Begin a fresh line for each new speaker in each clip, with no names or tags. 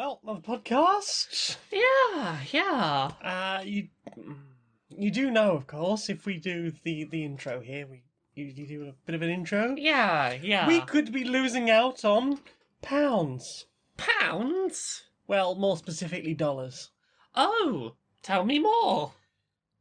Well, the podcast.
Yeah.
You do know, of course, if we do the intro here, we usually do a bit of an intro. We
Yeah.
could be losing out on pounds.
Pounds?
Well, more specifically, dollars.
Oh, tell me more.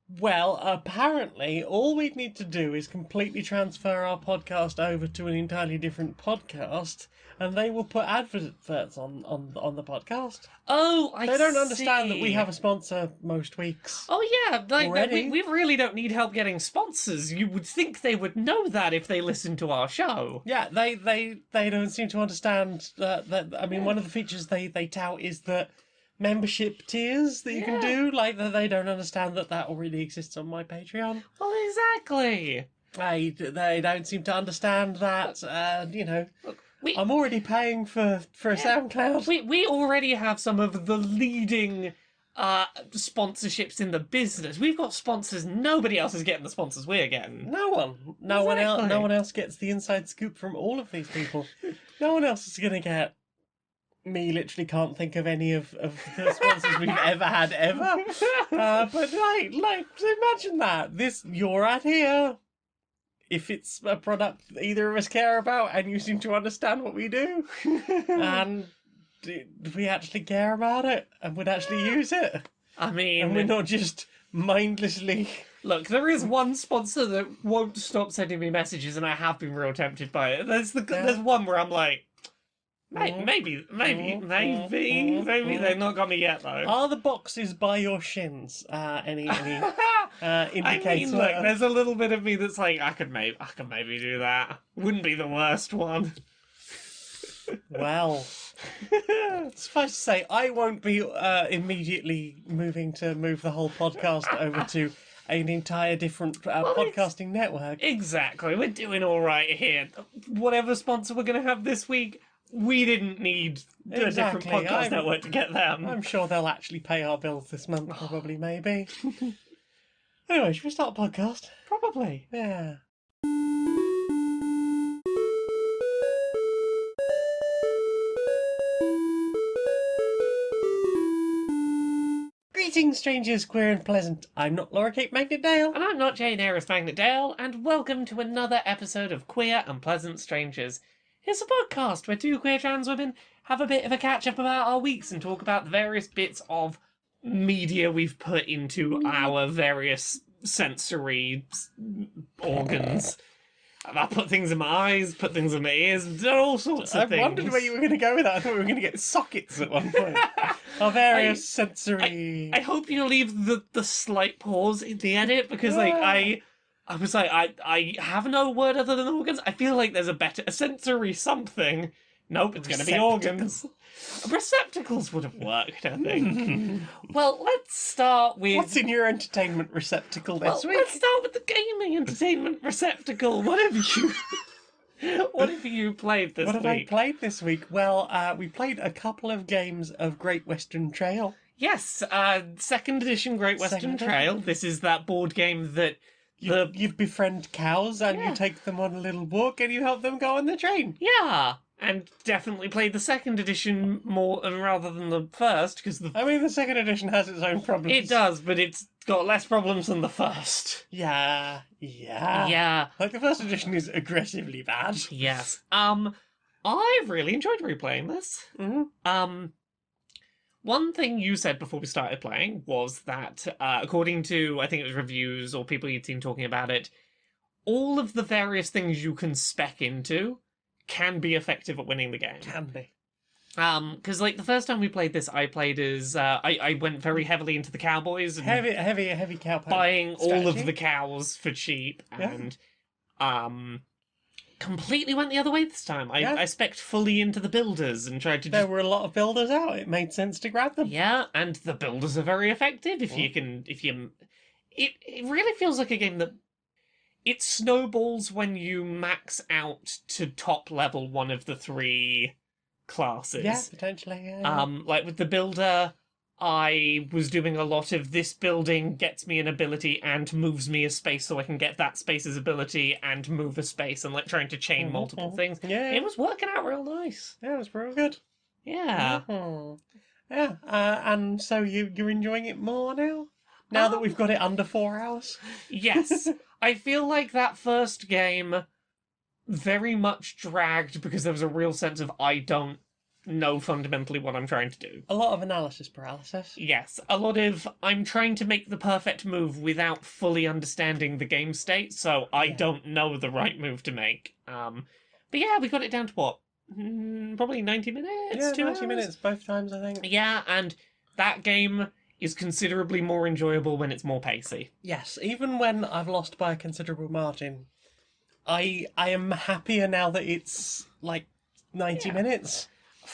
Well, apparently, all we'd need to do is completely transfer our podcast over to an entirely different podcast, and they will put adverts on the podcast.
Oh,
They don't understand that we
see.
have a sponsor most weeks.
Oh, yeah, like,
Already?
we really don't need help getting sponsors. You would think they would know that if they listened to our show.
Yeah, they don't seem to understand that. I mean, one of the features they tout is that membership tiers that you can
Yeah.
do. Like that, they don't understand that already exists on my Patreon.
Well, exactly.
They don't seem to understand that.
We,
I'm already paying for a SoundCloud.
we already have some of the leading sponsorships in the business. We've got sponsors. Nobody else is getting the sponsors we're getting.
No one else gets the inside scoop from all of these people. No one else is gonna get. Me literally can't think of any of the sponsors we've ever had ever. But so imagine that your ad here. If it's a product that either of us care about, and you seem to understand what we do, and do we actually care about it, and would actually use it,
I mean,
and we're not just mindlessly.
look, there is one sponsor that won't stop sending me messages, and I have been real tempted by it. There's one where I'm like, maybe they've not got me yet though.
Are the boxes by your shins? Any indicator?
I mean, look, there's a little bit of me that's like, I could maybe do that. Wouldn't be the worst one.
Well, suffice to say, I won't be immediately move the whole podcast over to an entire different podcasting network.
Exactly, we're doing all right here. Whatever sponsor we're going to have this week, we didn't need a different podcast network to get them.
I'm sure they'll actually pay our bills this month, probably, maybe. Anyway, should we start a podcast?
Probably.
Yeah. Greetings, strangers, queer and pleasant. I'm not Laura Kate Magnet Dale.
And I'm not Jane Harris Magnet Dale, and welcome to another episode of Queer and Pleasant Strangers. It's a podcast where two queer trans women have a bit of a catch-up about our weeks and talk about the various bits of media we've put into our various sensory organs. I put things in my eyes, put things in my ears, done all sorts of things.
I wondered where you were going to go with that. I thought we were going to get sockets at one point. Our various sensory...
I hope you leave the slight pause in the edit, because I was like, I have no word other than organs. I feel like there's a sensory something. Nope, it's going to be organs. Receptacles would have worked, I think. Well, let's start with...
What's in your entertainment receptacle this week?
Let's start with the gaming entertainment receptacle. What have you played this week?
What have I played this week? Well, we played a couple of games of Great Western Trail.
Yes, second edition Great Western Trail. This is that board game that...
You befriend cows and you take them on a little walk and you help them go on the train.
Yeah, and definitely played the second edition more rather than the first, because
the second edition has its own problems.
It does, but it's got less problems than the first.
Yeah. Like the first edition is aggressively bad.
Yes. I really enjoyed replaying this.
Mm-hmm.
One thing you said before we started playing was that, according to, I think it was reviews or people you'd seen talking about it, all of the various things you can spec into can be effective at winning the game.
Can be.
Because, like, the first time we played this, I played as, I went very heavily into the cowboys. And
heavy cow
buying
strategy.
all of the cows for cheap, and, completely went the other way this time. I spec'd fully into the builders and tried to
There were a lot of builders out. It made sense to grab them.
Yeah, and the builders are very effective it really feels like a game that it snowballs when you max out to top level one of the three classes.
Yeah, potentially, yeah.
Like with the builder, I was doing a lot of this building gets me an ability and moves me a space so I can get that space's ability and move a space, and like trying to chain multiple things.
Yeah.
It was working out real nice.
Yeah, it was real good.
Yeah.
Yeah, and so you're enjoying it more now? Now that we've got it under 4 hours?
Yes. I feel like that first game very much dragged because there was a real sense of I don't know fundamentally what I'm trying to do.
A lot of analysis paralysis.
Yes, a lot of I'm trying to make the perfect move without fully understanding the game state, so I
Yeah.
don't know the right move to make. But yeah, we got it down to what? Probably 90 minutes?
Yeah,
2
90
hours?
minutes both times, I think.
Yeah, and that game is considerably more enjoyable when it's more pacey.
Yes, even when I've lost by a considerable margin, I am happier now that it's like 90
Yeah.
minutes.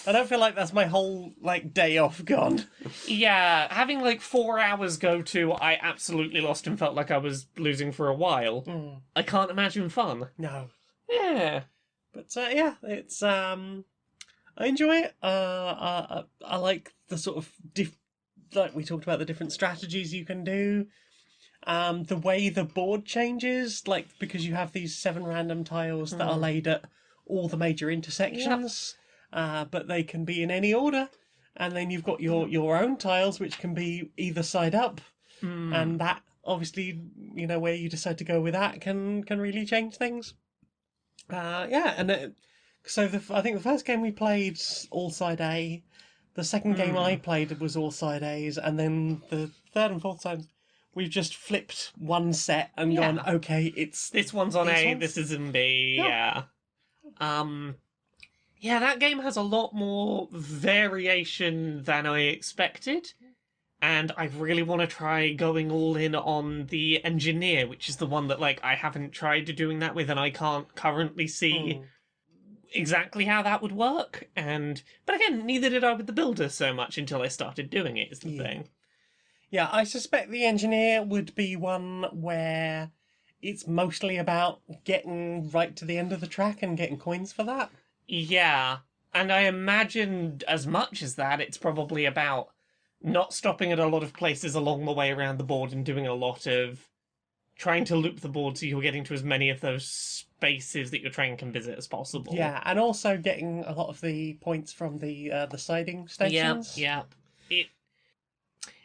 I don't feel like that's my whole like day off gone.
Yeah, having like 4 hours go to I absolutely lost and felt like I was losing for a while. I can't imagine fun.
No.
Yeah.
But yeah, it's I enjoy it. I like the sort of like we talked about the different strategies you can do. The way the board changes, like because you have these 7 random tiles that are laid at all the major intersections, but they can be in any order. And then you've got your own tiles, which can be either side up, and that obviously, where you decide to go with that can really change things. Yeah, and so I think the first game we played all side A, the second game I played was all side A's, and then the third and fourth times we've just flipped one set and
Yeah.
gone, okay, it's
This one's on
These
A,
ones?
this is in B,
Yeah.
yeah. Yeah, that game has a lot more variation than I expected. And I really want to try going all in on the engineer, which is the one that like I haven't tried doing that with, and I can't currently see exactly how that would work. But again, neither did I with the builder so much until I started doing it. Is the
Yeah.
thing.
Yeah, I suspect the engineer would be one where it's mostly about getting right to the end of the track and getting coins for that.
Yeah, and I imagine as much as that, it's probably about not stopping at a lot of places along the way around the board and doing a lot of trying to loop the board so you're getting to as many of those spaces that your train can visit as possible.
Yeah, and also getting a lot of the points from the siding stations.
Yeah.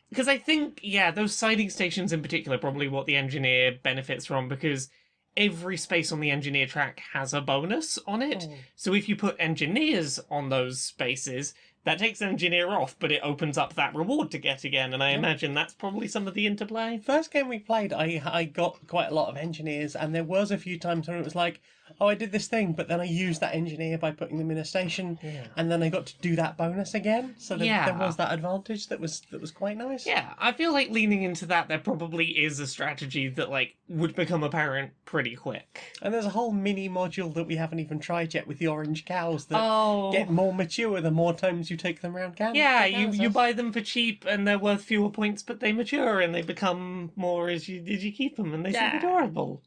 Because I think, those siding stations in particular are probably what the engineer benefits from, because every space on the engineer track has a bonus on it. So if you put engineers on those spaces, that takes engineer off, but it opens up that reward to get again, and I imagine that's probably some of the interplay.
First game we played, I got quite a lot of engineers, and there was a few times when it was like, oh, I did this thing, but then I used that engineer by putting them in a station, and then I got to do that bonus again. So there was that advantage that was quite nice.
Yeah, I feel like leaning into that, there probably is a strategy that like would become apparent pretty quick.
And there's a whole mini module that we haven't even tried yet with the orange cows that get more mature the more times you take them around
Yeah, you buy them for cheap and they're worth fewer points, but they mature and they become more as you keep them, and they seem adorable.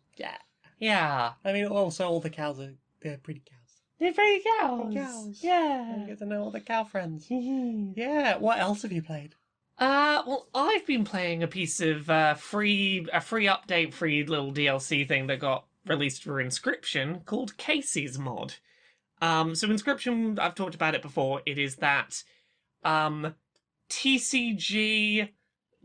Yeah.
I mean, also all the cows they're pretty cows.
They're pretty cows.
Cows.
Yeah.
You get to know all the cow friends. Yeah. What else have you played?
Well, I've been playing a piece of free update, free little DLC thing that got released for Inscription called Casey's Mod. So Inscription, I've talked about it before. It is that TCG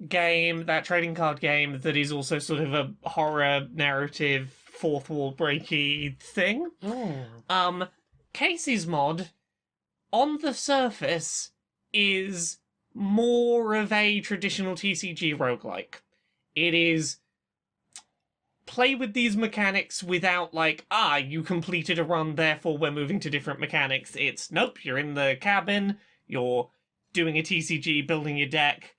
game, that trading card game that is also sort of a horror narrative, fourth wall breaky thing. Casey's Mod, on the surface, is more of a traditional TCG roguelike. It is play with these mechanics without like, you completed a run, therefore we're moving to different mechanics. It's, nope, you're in the cabin, you're doing a TCG, building your deck,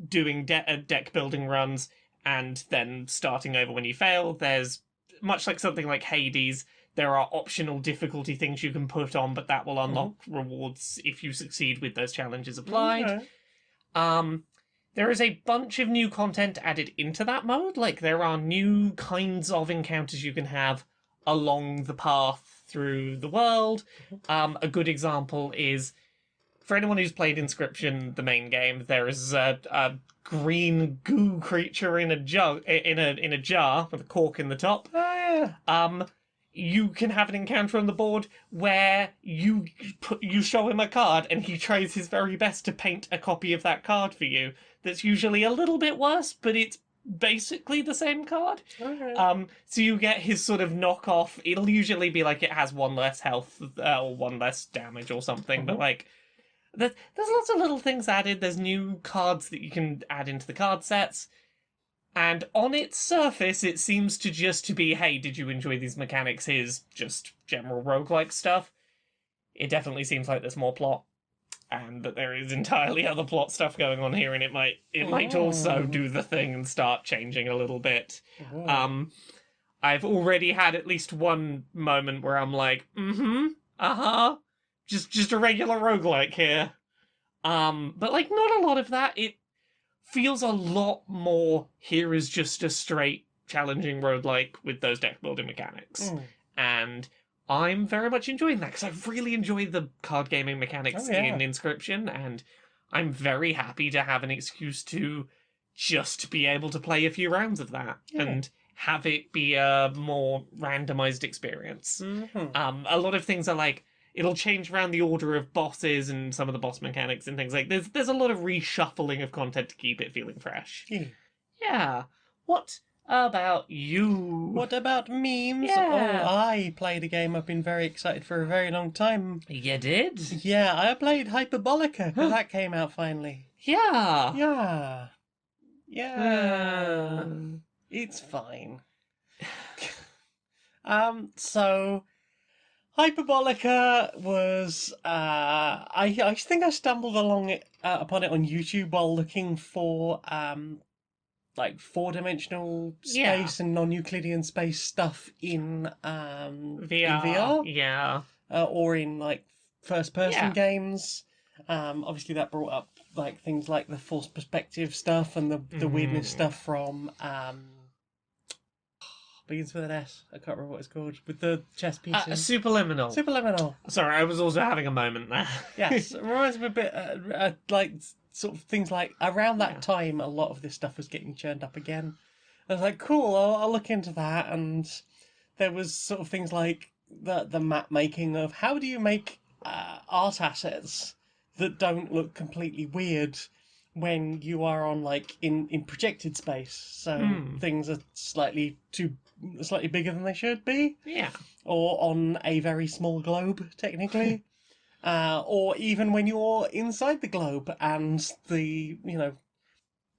doing deck building runs, and then starting over when you fail. There's, much like something like Hades, there are optional difficulty things you can put on, but that will unlock rewards if you succeed with those challenges applied. There is a bunch of new content added into that mode. Like, there are new kinds of encounters you can have along the path through the world. A good example is, for anyone who's played Inscription, the main game, there is a green goo creature in a jar with a cork in the top. you can have an encounter on the board where you show him a card and he tries his very best to paint a copy of that card for you. That's usually a little bit worse, but it's basically the same card.
Okay.
So you get his sort of knockoff. It'll usually be like it has one less health or one less damage or something, but
Mhm.
like there's lots of little things added. There's new cards that you can add into the card sets. And on its surface, it seems to just to be, hey, did you enjoy these mechanics? Here's just general roguelike stuff. It definitely seems like there's more plot, and that there is entirely other plot stuff going on here, and it might also do the thing and start changing a little bit.
Oh.
I've already had at least one moment where I'm like, uh-huh, just a regular roguelike here. But like not a lot of that. It feels a lot more here is just a straight challenging roguelike with those deck building mechanics.
Mm.
And I'm very much enjoying that because I really enjoy the card gaming mechanics
Oh, yeah.
in Inscription, and I'm very happy to have an excuse to just be able to play a few rounds of that
Yeah.
and have it be a more randomized experience.
Mhm.
A lot of things are like it'll change around the order of bosses and some of the boss mechanics and things like there's a lot of reshuffling of content to keep it feeling fresh.
Yeah.
Yeah. What about you?
What about memes?
Yeah.
Oh, I played a game I've been very excited for a very long time.
You did?
Yeah, I played Hyperbolica because that came out finally.
Yeah.
Yeah. Yeah.
Uh,
It's fine. So Hyperbolica was I think I stumbled along it upon it on YouTube while looking for like four-dimensional
Yeah.
space and non-Euclidean space stuff in
VR.
VR
Yeah.
or in like first-person
Yeah.
games. Obviously that brought up like things like the forced perspective stuff and the weirdness stuff from begins with an S. I can't remember what it's called with the chess pieces.
Superliminal.
Superliminal.
Sorry, I was also having a moment there.
Yes, it reminds me a bit like sort of things like around that
Yeah.
time. A lot of this stuff was getting churned up again. I was like, cool, I'll look into that. And there was sort of things like the map making of how do you make art assets that don't look completely weird when you are on like in projected space. So things are slightly bigger than they should be,
Yeah.
or on a very small globe, technically. Or even when you're inside the globe and the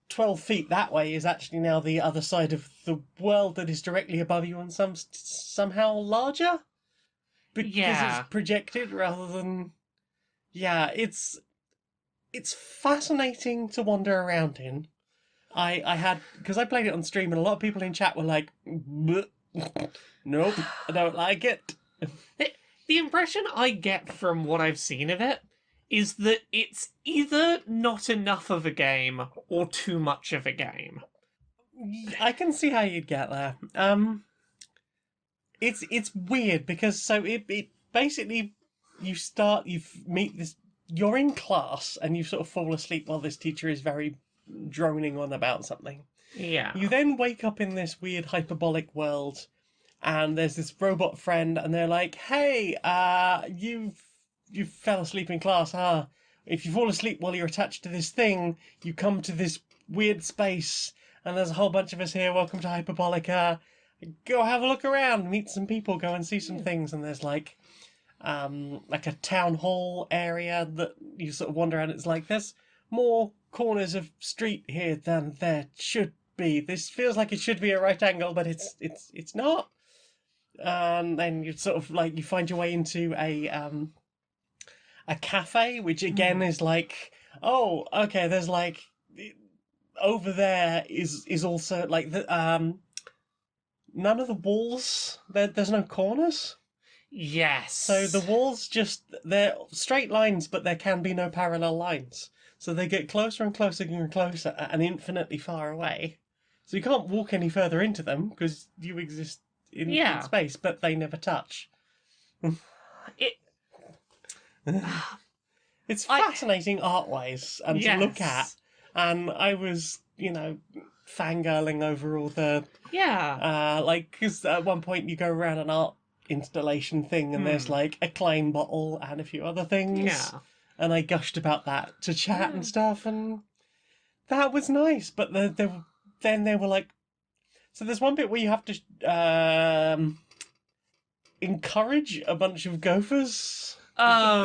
12 feet that way is actually now the other side of the world that is directly above you and somehow larger because
Yeah.
it's projected rather than. Yeah, it's fascinating to wander around in. I had because I played it on stream and a lot of people in chat were like, "Bleh. Nope, I don't like it."
The impression I get from what I've seen of it is that it's either not enough of a game or too much of a game.
I can see how you'd get there. It's weird because so it basically you meet this. You're in class and you sort of fall asleep while this teacher is very droning on about something.
Yeah.
You then wake up in this weird hyperbolic world, and there's this robot friend, and they're like, "Hey, you fell asleep in class, huh? If you fall asleep while you're attached to this thing, you come to this weird space, and there's a whole bunch of us here. Welcome to Hyperbolica. Go have a look around, meet some people, go and see some things." And there's like a town hall area that you sort of wander around. It's like there's more corners of street here than there should be. This feels like it should be a right angle, but it's not. And then you sort of like you find your way into a cafe, which again is like, oh, okay, there's like over there is also like the none of the walls there's no corners.
Yes.
So the walls they're straight lines, but there can be no parallel lines. So they get closer and closer and closer and infinitely far away. So you can't walk any further into them because you exist in space, but they never touch.
It.
It's fascinating art-wise and to look at. And I was, fangirling over all the
Yeah.
like because at one point you go around an art installation thing, and there's like a Klein bottle and a few other things.
Yeah.
And I gushed about that to chat
Yeah.
and stuff, and that was nice. But then they were like, so there's one bit where you have to encourage a bunch of gophers.
Oh.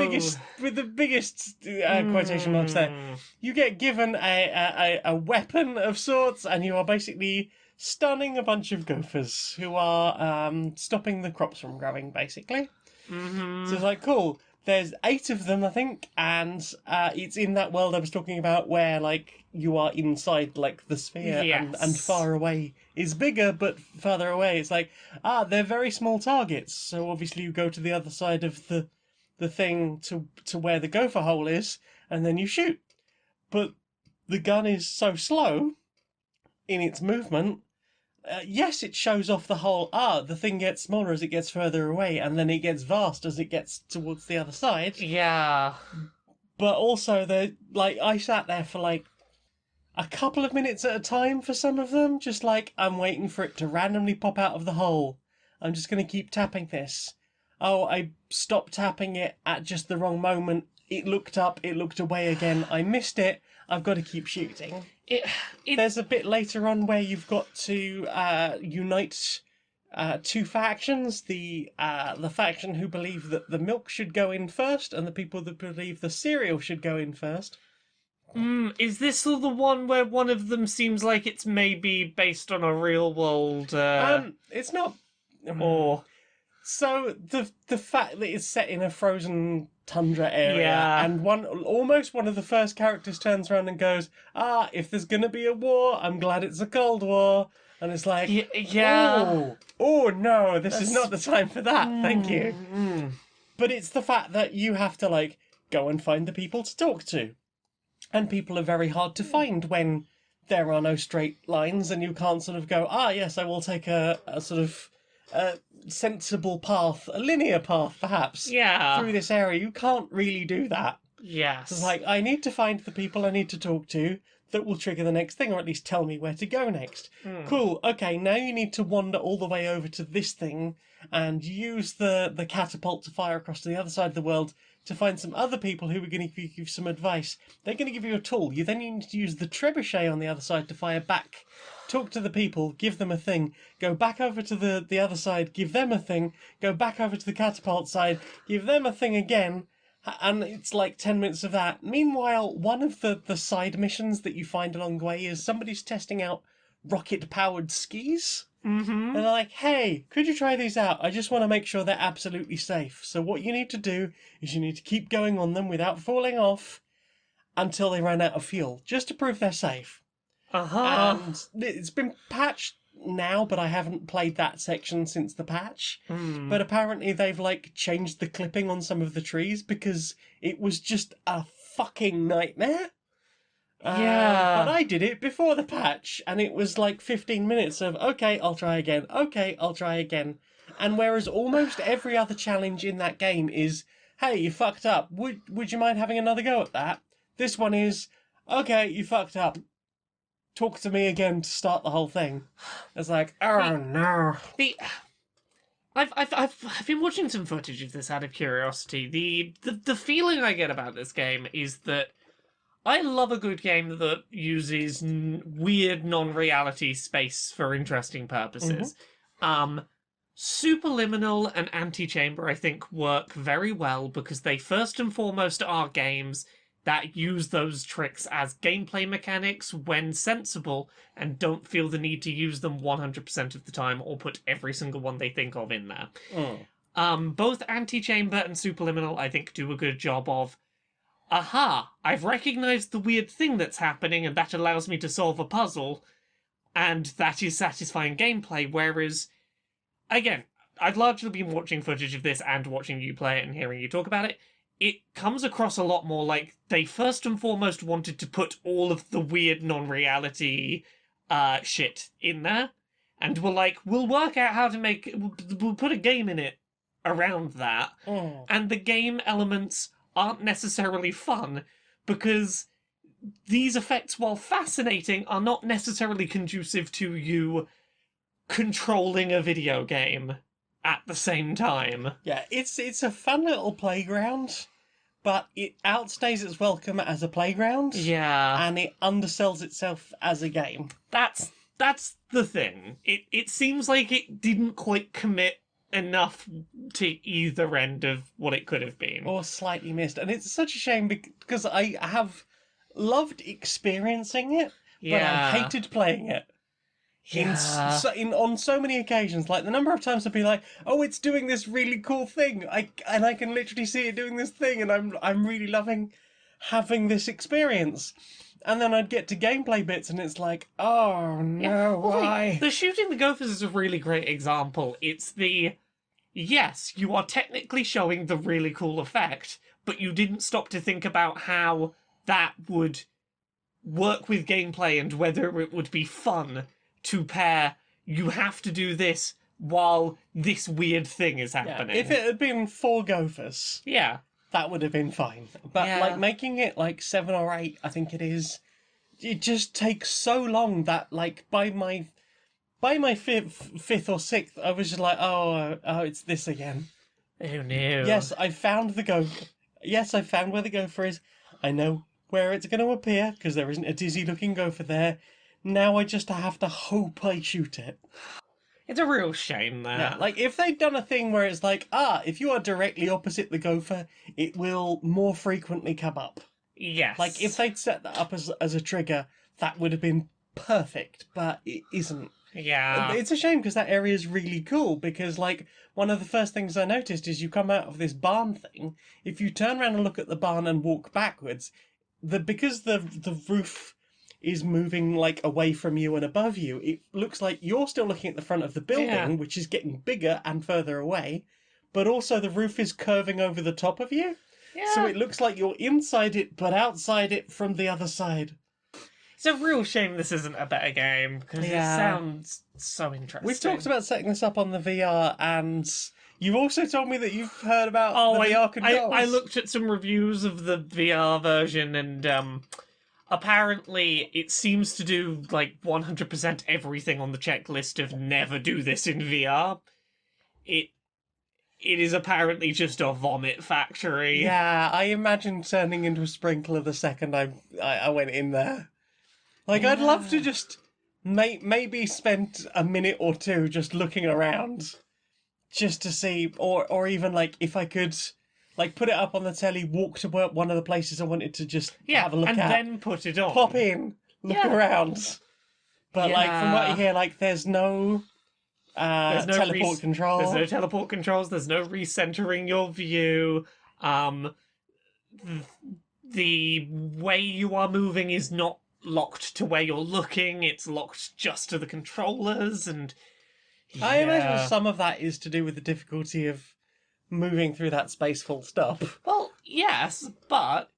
With the biggest quotation marks there. You get given a weapon of sorts, and you are basically stunning a bunch of gophers who are stopping the crops from growing, basically.
Mm-hmm.
So it's like, cool. There's 8 of them, I think, and it's in that world I was talking about where, like, you are inside, like, the sphere, and
Yes.
far away is bigger, but further away it's like, they're very small targets, so obviously you go to the other side of the thing to where the gopher hole is, and then you shoot. But the gun is so slow in its movement. Yes, it shows off the whole, the thing gets smaller as it gets further away, and then it gets vast as it gets towards the other side.
Yeah.
But also, I sat there for like a couple of minutes at a time for some of them, just like, I'm waiting for it to randomly pop out of the hole. I'm just going to keep tapping this. Oh, I stopped tapping it at just the wrong moment. It looked up, it looked away again. I missed it. I've got to keep shooting. There's a bit later on where you've got to unite 2 factions. The faction who believe that the milk should go in first, and the people that believe the cereal should go in first.
Is this the one where one of them seems like it's maybe based on a real world?
It's not.
Or
So the fact that it's set in a frozen tundra area,
Yeah.
and almost one of the first characters turns around and goes, if there's gonna be a war, I'm glad it's a Cold War. And it's like,
yeah.
oh no, this is
That's-
not the time for that. Thank you.
Mm.
But it's the fact that you have to like go and find the people to talk to, and people are very hard to find when there are no straight lines, and you can't sort of go, yes, I will take a sort of sensible path, a linear path perhaps,
Yeah.
through this area. You can't really do that.
Yes.
It's like, I need to find the people I need to talk to that will trigger the next thing, or at least tell me where to go next. Cool, okay, now you need to wander all the way over to this thing and use the catapult to fire across to the other side of the world to find some other people who are going to give you some advice. They're going to give you a tool. You then need to use the trebuchet on the other side to fire back. Talk to the people, give them a thing, go back over to the other side, give them a thing, go back over to the catapult side, give them a thing again, and it's like 10 minutes of that. Meanwhile, one of the side missions that you find along the way is somebody's testing out rocket-powered skis.
Mm-hmm.
And they're like, hey, could you try these out? I just want to make sure they're absolutely safe. So what you need to do is you need to keep going on them without falling off until they run out of fuel, just to prove they're safe.
Uh-huh.
And it's been patched now, but I haven't played that section since the patch. But apparently they've like changed the clipping on some of the trees because it was just a fucking nightmare.
Yeah.
But I did it before the patch, and it was like 15 minutes of, okay, I'll try again, okay, I'll try again. And whereas almost every other challenge in that game is, hey, you fucked up, would you mind having another go at that? This one is, okay, you fucked up. Talk to me again to start the whole thing. It's like, oh no.
I've been watching some footage of this out of curiosity. The feeling I get about this game is that I love a good game that uses weird non-reality space for interesting purposes. Superliminal and Antichamber, I think, work very well because they first and foremost are games that use those tricks as gameplay mechanics when sensible and don't feel the need to use them 100% of the time or put every single one they think of in there. Both Antichamber and Superliminal, I think, do a good job of, I've recognized the weird thing that's happening and that allows me to solve a puzzle, and that is satisfying gameplay, whereas, again, I've largely been watching footage of this and watching you play it and hearing you talk about it. It comes across a lot more like they first and foremost wanted to put all of the weird non-reality shit in there, and were like, we'll work out how to we'll put a game in it around that, and the game elements aren't necessarily fun, because these effects, while fascinating, are not necessarily conducive to you controlling a video game. at the same time.
Yeah, it's a fun little playground, but it outstays its welcome as a playground.
Yeah.
And it undersells itself as a game.
That's the thing. It seems like it didn't quite commit enough to either end of what it could have been.
Or slightly missed. And it's such a shame because I have loved experiencing it, but I hated playing it.
Yeah.
On so many occasions, like the number of times I'd be like, "Oh, it's doing this really cool thing," and I can literally see it doing this thing, and I'm really loving having this experience. And then I'd get to gameplay bits, and it's like, "Oh no,
Well,
why?"
the shooting the gophers is a really great example. It's yes, you are technically showing the really cool effect, but you didn't stop to think about how that would work with gameplay and whether it would be fun to pair. You have to do this while this weird thing is
Yeah,
happening.
if it had been 4 gophers,
Yeah.
that would have been fine. But
Yeah.
like making it like 7 or 8, I think it is. It just takes so long that like by my fifth or sixth, I was just like, oh, it's this again.
Oh no.
Yes, I found the gopher. Yes, I found where the gopher is. I know where it's going to appear because there isn't a dizzy-looking gopher there. Now I just have to hope I shoot it.
It's a real shame that.
Yeah, like if they'd done a thing where it's like, if you are directly opposite the gopher, it will more frequently come up.
Yes.
Like if they'd set that up as a trigger, that would have been perfect, but it isn't.
Yeah.
It's a shame because that area is really cool because like one of the first things I noticed is you come out of this barn thing, if you turn around and look at the barn and walk backwards, because the roof is moving like away from you and above you, it looks like you're still looking at the front of the building,
Yeah.
which is getting bigger and further away, but also the roof is curving over the top of you.
Yeah.
So it looks like you're inside it but outside it from the other side.
It's a real shame this isn't a better game because
Yeah.
it sounds so interesting.
We've talked about setting this up on the VR, and you've also told me that you've heard about the VR controls.
I looked at some reviews of the VR version, and apparently it seems to do like 100% everything on the checklist of never do this in VR. It is apparently just a vomit factory.
Yeah, I imagine turning into a sprinkler the second I went in there. Like, I'd love to just maybe spend a minute or two just looking around, just to see, or even like if I could, like put it up on the telly, walk to one of the places I wanted to just have a look
and
at,
then put it on.
pop in, look
Yeah.
around. But like from what you
Yeah.
hear, like there's no teleport control.
There's no teleport controls. There's no recentering your view. The way you are moving is not locked to where you're looking. It's locked just to the controllers, and
I imagine
yeah.
some of that is to do with the difficulty of moving through that space full stop.
Well, yes, but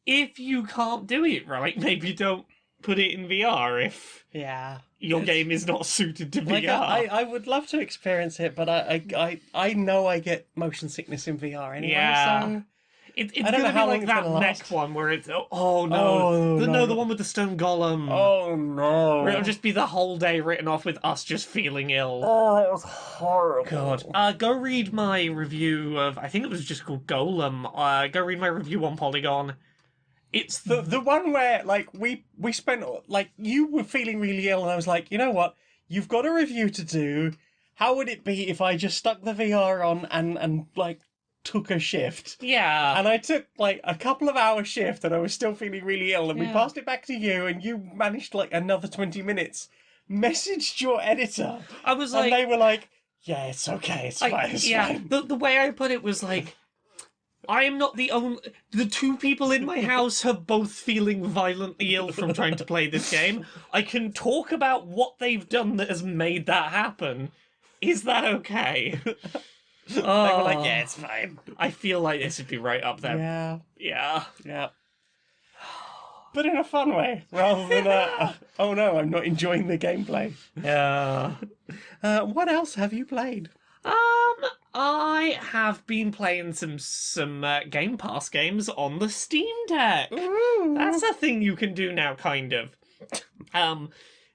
if you can't do it right, maybe don't put it in VR if
Yeah.
your game is not suited to
Like
VR.
I would love to experience it, but I know I get motion sickness in VR anyway.
Yeah.
So
It's
I don't
gonna
know how
be
long
like
it's
that
gonna
next
last.
one where it's oh no,
Oh,
the
no.
one with the stone golem.
oh no!
Where it'll just be the whole day written off with us just feeling ill.
Oh, that was horrible.
God. Go read my review of, I think it was just called Golem. Go read my review on Polygon. It's
The one where like we spent like you were feeling really ill, and I was like, you know what? You've got a review to do. How would it be if I just stuck the VR on and like took a shift?
yeah.
And I took like a couple of hour shift and I was still feeling really ill, and we
Yeah.
passed it back to you, and you managed like another 20 minutes, messaged your editor,
I was
and
like,
they were like, yeah, it's okay, it's fine, it's
yeah.
fine.
The way I put it was like, I am not the only. The two people in my house are both feeling violently ill from trying to play this game. I can talk about what they've done that has made that happen. Is that okay?
They were like, yeah, it's fine.
I feel like this would be right up there.
Yeah,
Yeah.
yeah. But in a fun way, rather than oh no, I'm not enjoying the gameplay.
Yeah.
What else have you played?
I have been playing some Game Pass games on the Steam Deck.
Ooh.
That's a thing you can do now, kind of.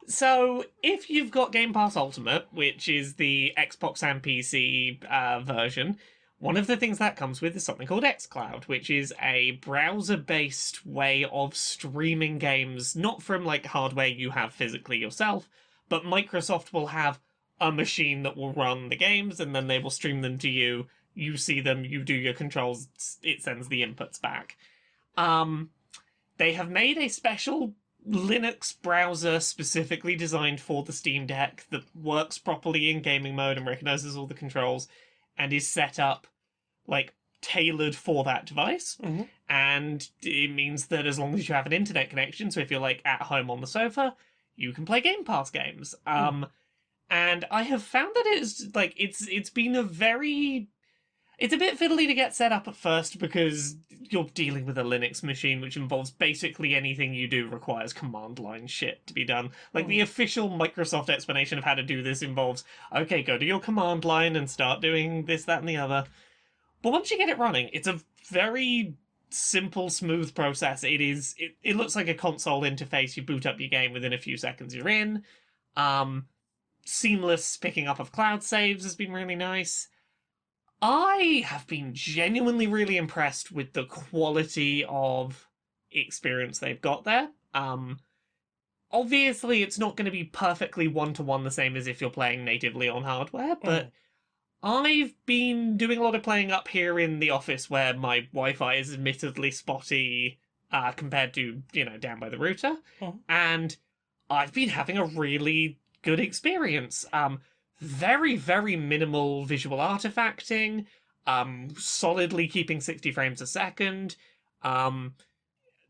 So, if you've got Game Pass Ultimate, which is the Xbox and PC version, one of the things that comes with is something called xCloud, which is a browser-based way of streaming games, not from like hardware you have physically yourself, but Microsoft will have a machine that will run the games, and then they will stream them to you. You see them, you do your controls, it sends the inputs back. Um, they have made a special Linux browser specifically designed for the Steam Deck that works properly in gaming mode and recognizes all the controls and is set up like tailored for that device.
Mm-hmm.
And it means that as long as you have an internet connection, so if you're like at home on the sofa, you can play Game Pass games. And I have found that it's been a very it's a bit fiddly to get set up at first because you're dealing with a Linux machine, which involves basically anything you do requires command line shit to be done. Like, the official Microsoft explanation of how to do this involves, okay, go to your command line and start doing this, that, and the other. But once you get it running, it's a very simple, smooth process. It looks like a console interface. You boot up your game within a few seconds, you're in. Seamless picking up of cloud saves has been really nice. I have been genuinely really impressed with the quality of experience they've got there. Obviously, it's not going to be perfectly one-to-one the same as if you're playing natively on hardware, but I've been doing a lot of playing up here in the office where my Wi-Fi is admittedly spotty compared to, down by the router, and I've been having a really good experience. Very, very minimal visual artifacting, solidly keeping 60 frames a second,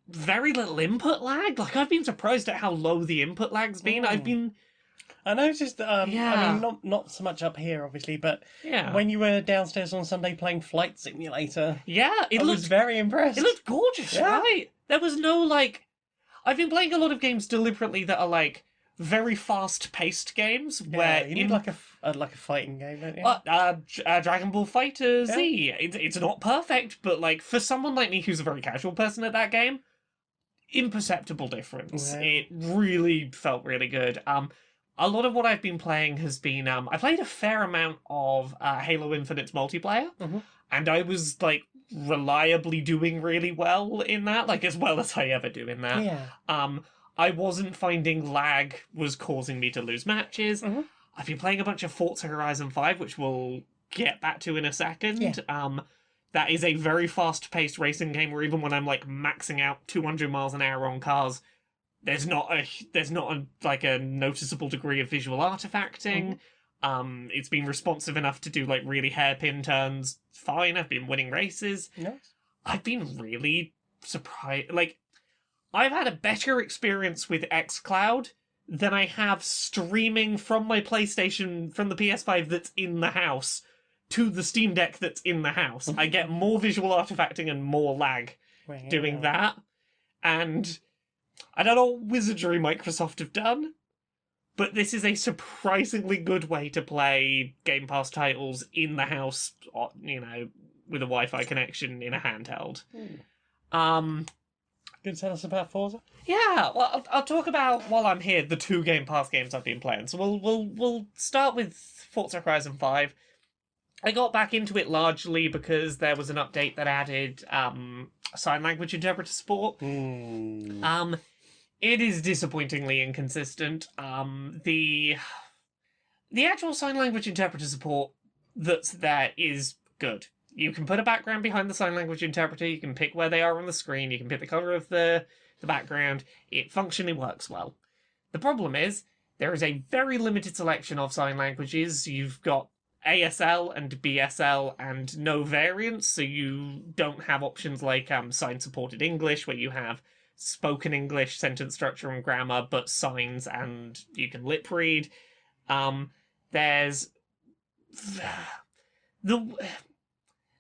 very little input lag. Like, I've been surprised at how low the input lag's been.
I noticed, I
Yeah.
mean, not so much up here, obviously, but
Yeah.
when you were downstairs on Sunday playing Flight Simulator,
Yeah,
I was very impressed.
it looked gorgeous,
Yeah.
right? There was no, I've been playing a lot of games deliberately that are, very fast-paced games, where
you need like a fighting game, don't you?
Dragon Ball Fighter Z. It's not perfect, but for someone like me who's a very casual person at that game, imperceptible difference.
Yeah.
It really felt really good. A lot of what I've been playing has been I played a fair amount of Halo Infinite's multiplayer, and I was reliably doing really well in that, as well as I ever do in that.
Yeah.
I wasn't finding lag was causing me to lose matches. I've been playing a bunch of Forza Horizon 5, which we'll get back to in a second.
Yeah.
That is a very fast-paced racing game where even when I'm maxing out 200 miles an hour on cars, there's not a noticeable degree of visual artifacting. It's been responsive enough to do really hairpin turns. Fine, I've been winning races.
Nice.
I've been really surprised. I've had a better experience with xCloud than I have streaming from my PlayStation, from the PS5 that's in the house, to the Steam Deck that's in the house. I get more visual artifacting and more lag doing that. And I don't know what wizardry Microsoft have done, but this is a surprisingly good way to play Game Pass titles in the house, with a Wi-Fi connection in a handheld.
Can you tell us about Forza?
Yeah, well, I'll talk about, while I'm here, the 2 Game Pass games I've been playing. So we'll start with Forza Horizon 5. I got back into it largely because there was an update that added sign language interpreter support. It is disappointingly inconsistent. The actual sign language interpreter support that's there is good. You can put a background behind the sign language interpreter, you can pick where they are on the screen, you can pick the colour of the background. It functionally works well. The problem is, there is a very limited selection of sign languages. You've got ASL and BSL and no variants, so you don't have options like sign-supported English, where you have spoken English, sentence structure and grammar, but signs and you can lip read. There's...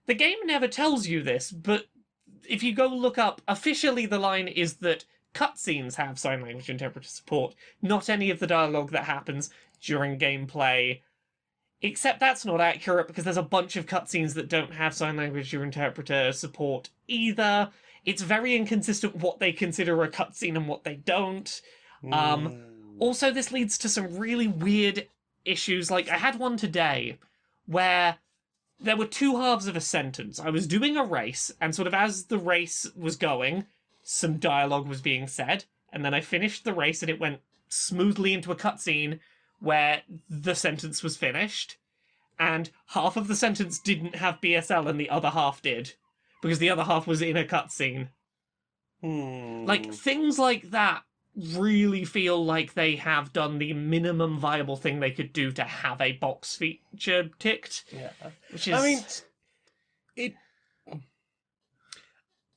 The game never tells you this, but if you go look up, officially the line is that cutscenes have sign language interpreter support, not any of the dialogue that happens during gameplay. Except that's not accurate because there's a bunch of cutscenes that don't have sign language interpreter support either. It's very inconsistent what they consider a cutscene and what they don't. Also, this leads to some really weird issues. Like, I had one today where there were two halves of a sentence. I was doing a race, and sort of as the race was going, some dialogue was being said, and then I finished the race and it went smoothly into a cutscene where the sentence was finished, and half of the sentence didn't have BSL and the other half did, because the other half was in a cutscene. Like, things like that really feel like they have done the minimum viable thing they could do to have a box feature ticked.
Yeah.
Which is...
I mean, it.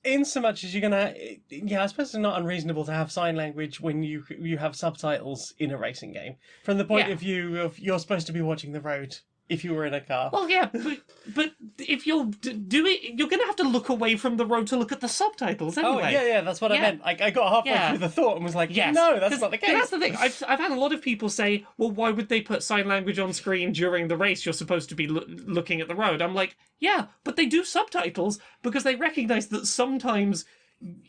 In so much as you're gonna, yeah, I suppose it's not unreasonable to have sign language when you have subtitles in a racing game. From the point
Yeah.
of view of you're supposed to be watching the road if you were in a car.
Well, yeah, but if you're doing, you're going to have to look away from the road to look at the subtitles anyway.
Oh, yeah, that's what I
Yeah.
meant. I got halfway
Yeah.
through the thought and was like,
Yes.
no, that's not the case.
That's the thing. I've had a lot of people say, well, why would they put sign language on screen during the race? You're supposed to be looking at the road. I'm like, yeah, but they do subtitles because they recognise that sometimes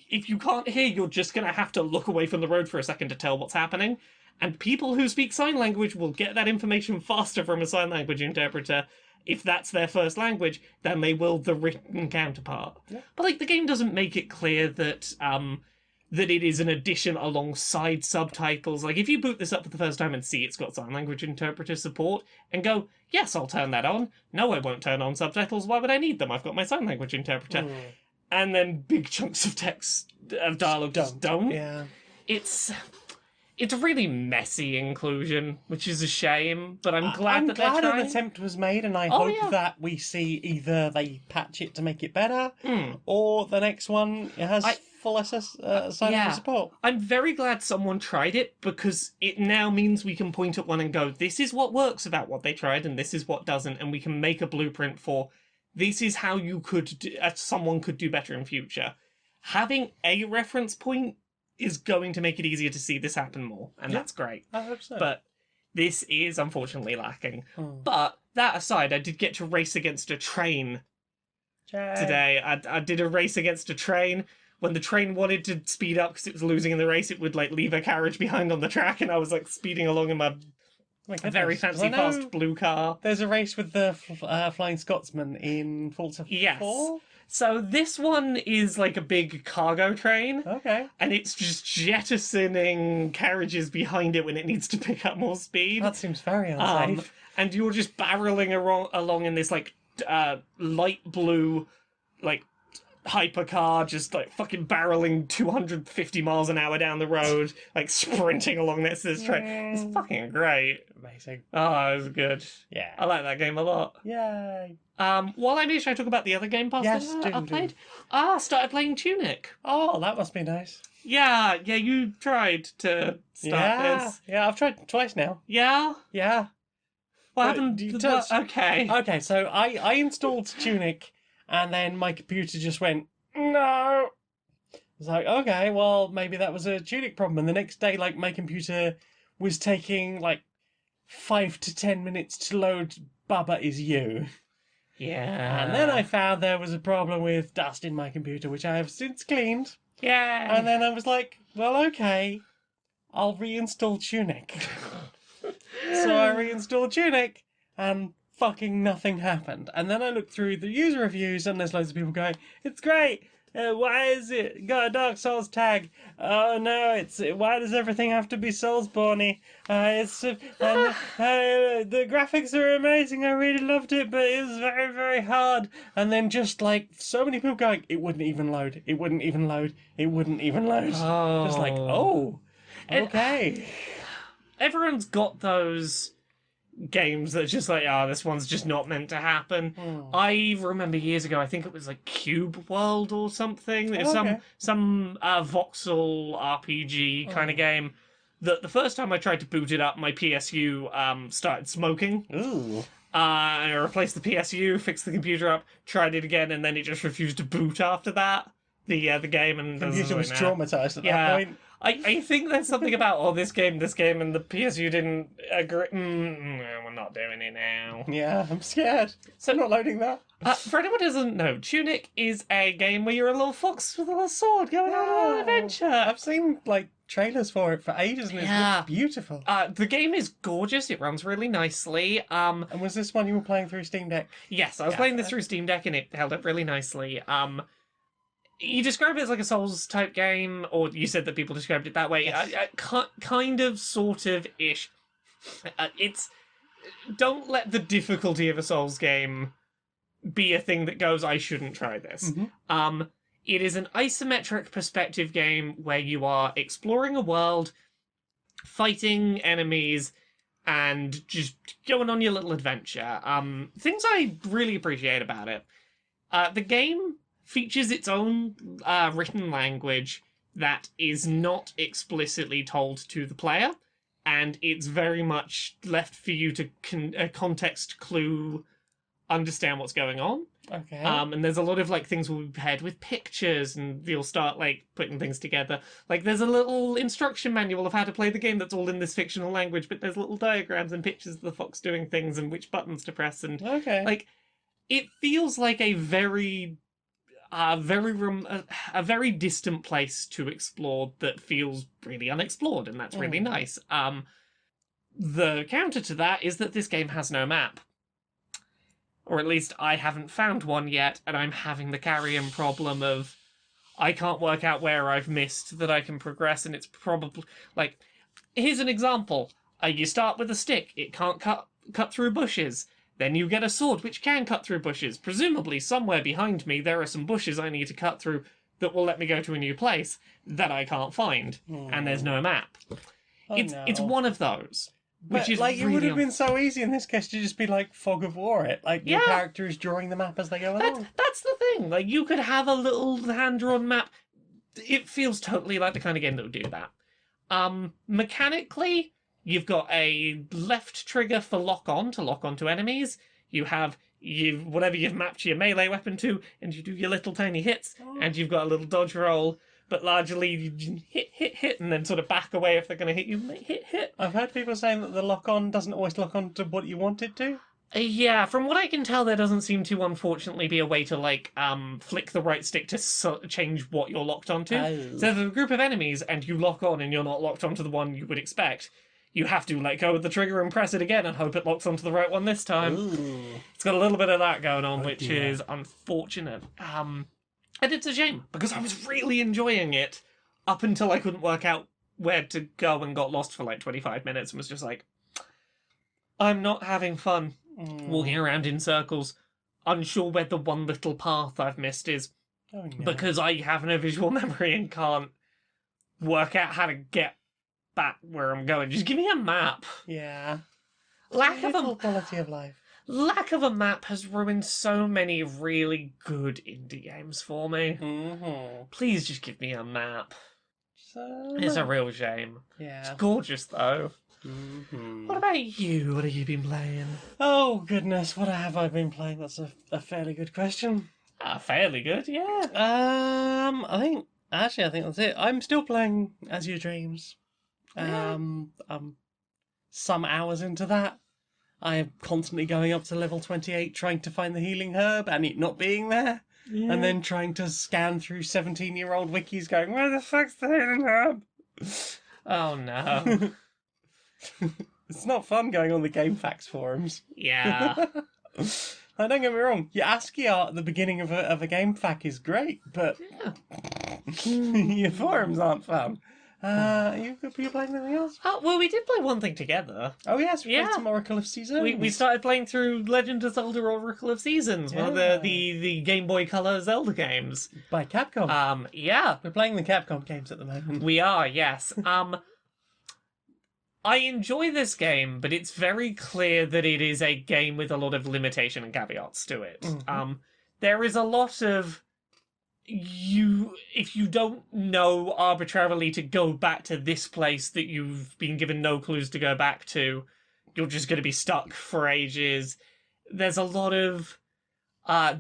if you can't hear, you're just going to have to look away from the road for a second to tell what's happening. And people who speak sign language will get that information faster from a sign language interpreter if that's their first language than they will the written counterpart.
Yeah.
But like the game doesn't make it clear that that it is an addition alongside subtitles. Like if you boot this up for the first time and see it's got sign language interpreter support and go, yes, I'll turn that on. No, I won't turn on subtitles. Why would I need them? I've got my sign language interpreter. And then big chunks of text of dialogue just don't.
Yeah.
It's a really messy inclusion, which is a shame, but I'm glad that they're
an
trying.
attempt was made, and I
Oh,
hope
yeah.
that we see either they patch it to make it better,
Mm.
or the next one has full sign
yeah.
support.
I'm very glad someone tried it, because it now means we can point at one and go, this is what works about what they tried, and this is what doesn't, and we can make a blueprint for this is how you could someone could do better in future. Having a reference point is going to make it easier to see this happen more, and that's great.
I hope so.
But this is unfortunately lacking.
Hmm.
But that aside, I did get to race against a train today. I did a race against a train. When the train wanted to speed up because it was losing in the race, it would like leave a carriage behind on the track, and I was like speeding along in my very fancy fast blue car.
There's a race with the Flying Scotsman in Forza 4?
Yes. So this one is like a big cargo train,
Okay.
and it's just jettisoning carriages behind it when it needs to pick up more speed.
That seems very unsafe.
And you're just barreling along in this like light blue like hypercar, just like fucking barreling 250 miles an hour down the road, like sprinting along next to this train. It's fucking great.
Amazing.
Oh, it was good.
Yeah.
I like that game a lot.
Yay.
While I'm here, should I talk about the other Game Pass
Yes,
that
do,
I've
do.
played? Started playing Tunic.
Oh, that must be nice.
Yeah, you tried to start this.
Yeah, I've tried twice now.
Yeah?
Yeah.
What
But
happened?
you
What-
touched-
Okay.
Okay, so I installed Tunic, and then my computer just went, no. I was like, okay, well, maybe that was a Tunic problem. And the next day, like, my computer was taking, like, 5 to 10 minutes to load Bubba Is You.
Yeah.
And then I found there was a problem with dust in my computer, which I have since cleaned.
Yeah.
And then I was like, well, okay, I'll reinstall Tunic. So I reinstalled Tunic, and fucking nothing happened. And then I looked through the user reviews, and there's loads of people going, it's great. Why is it got a Dark Souls tag? Oh no, why does everything have to be Soulsborne-y? The graphics are amazing. I really loved it, but it was very, very hard. And then just like so many people going, it wouldn't even load. It wouldn't even load. It wouldn't even load.
Oh.
Just like, oh, okay.
Everyone's got those games that just like, this one's just not meant to happen. I remember years ago, I think it was like Cube World or something. It was
okay.
some voxel RPG kind of game. That the first time I tried to boot it up, my PSU started smoking.
Ooh.
And I replaced the PSU, fixed the computer up, tried it again, and then it just refused to boot after that. The game, and
The computer was
like,
traumatized at
Yeah.
that point.
I think there's something about this game, and the PSU didn't agree. We're not doing it now.
Yeah, I'm scared.
So
I'm not loading that.
for anyone who doesn't know, Tunic is a game where you're a little fox with a little sword going on a little adventure.
I've seen like trailers for it for ages, and it
Yeah.
looks beautiful.
The game is gorgeous. It runs really nicely.
And was this one you were playing through Steam Deck?
Yes, I was
Yeah.
playing this through Steam Deck and it held up really nicely. You described it as like a Souls type game, or you said that people described it that way.
Yes.
Kind of, sort of ish. It's don't let the difficulty of a Souls game be a thing that goes, I shouldn't try this.
Mhm.
It is an isometric perspective game where you are exploring a world, fighting enemies, and just going on your little adventure. Things I really appreciate about it. The game features its own written language that is not explicitly told to the player, and it's very much left for you to context clue understand what's going on.
Okay.
And there's a lot of like things will be paired with pictures, and you'll start like putting things together. Like there's a little instruction manual of how to play the game that's all in this fictional language, but there's little diagrams and pictures of the fox doing things and which buttons to press, and
Okay.
like it feels like a very very distant place to explore that feels really unexplored, and that's really nice. The counter to that is that this game has no map. Or at least I haven't found one yet, and I'm having the carrion problem of I can't work out where I've missed that I can progress, and it's probably like here's an example. You start with a stick, it can't cut through bushes. Then you get a sword which can cut through bushes. Presumably somewhere behind me there are some bushes I need to cut through that will let me go to a new place that I can't find, and there's no map.
Oh,
It's
no.
one of those.
But,
Which is
like, it
really
would have been so easy in this case to just be like Fog of War it. Like, your
Yeah.
character is drawing the map as they go along.
That's the thing. Like, you could have a little hand-drawn map. It feels totally like the kind of game that would do that. Mechanically, you've got a left trigger for lock on to lock onto enemies. You have whatever you've mapped your melee weapon to, and you do your little tiny hits, and you've got a little dodge roll. But largely, you hit, and then sort of back away if they're going to hit you. Hit.
I've heard people saying that the lock-on doesn't always lock on to what you want it to.
Yeah, from what I can tell, there doesn't seem to, unfortunately, be a way to, like, flick the right stick to change what you're locked onto.
Oh.
So if there's a group of enemies and you lock on and you're not locked onto the one you would expect, you have to let go of the trigger and press it again and hope it locks onto the right one this time.
Ooh.
It's got a little bit of that going on,
Oh,
which
dear.
is unfortunate. And it's a shame, because I was really enjoying it up until I couldn't work out where to go and got lost for like 25 minutes and was just like, I'm not having fun walking around in circles, unsure where the one little path I've missed is,
Oh, no.
because I have no visual memory and can't work out how to get back where I'm going. Just give me a map.
Yeah.
Lack of
Little
a
quality of life.
map has ruined so many really good indie games for me.
Mm-hmm.
Please just give me a map.
So,
It's a real shame.
yeah.
It's gorgeous though.
Mm-hmm.
What about you? What have you been playing?
Oh, goodness, what have I been playing? That's a fairly good question.
Fairly good, yeah.
I think that's it. I'm still playing As Your Dreams.
Yeah.
I'm some hours into that. I am constantly going up to level 28 trying to find the healing herb and it not being there. And then trying to scan through 17-year-old wikis going, where the fuck's the healing herb?
Oh no.
It's not fun going on the GameFAQs forums.
Yeah.
Now, don't get me wrong, your ASCII art at the beginning of a GameFAQ is great, but your forums aren't fun. You playing anything else?
Well, we did play one thing together.
Oh yes, we
Yeah.
played some Oracle of Seasons.
We started playing through Legend of Zelda Oracle of Seasons, one of
Yeah.
the Game Boy Color Zelda games.
by Capcom.
Yeah,
We're playing the Capcom games at the moment.
we are, yes. I enjoy this game, but it's very clear that it is a game with a lot of limitation and caveats to it.
Mhm.
There is a lot of if you don't know arbitrarily to go back to this place that you've been given no clues to go back to, you're just going to be stuck for ages. There's a lot of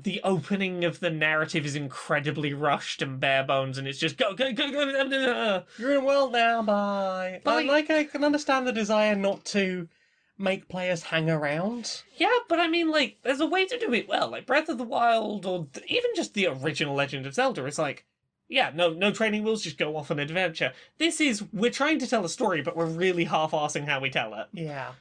the opening of the narrative is incredibly rushed and bare bones, and it's just go.
You're in a world now, bye.
But
I can understand the desire not to make players hang around.
Yeah, but I mean, like, there's a way to do it well. Like Breath of the Wild, or even just the original Legend of Zelda, is like, Yeah, no training wheels, just go off on an adventure. This is, we're trying to tell a story, but we're really half-arsing how we tell it.
Yeah.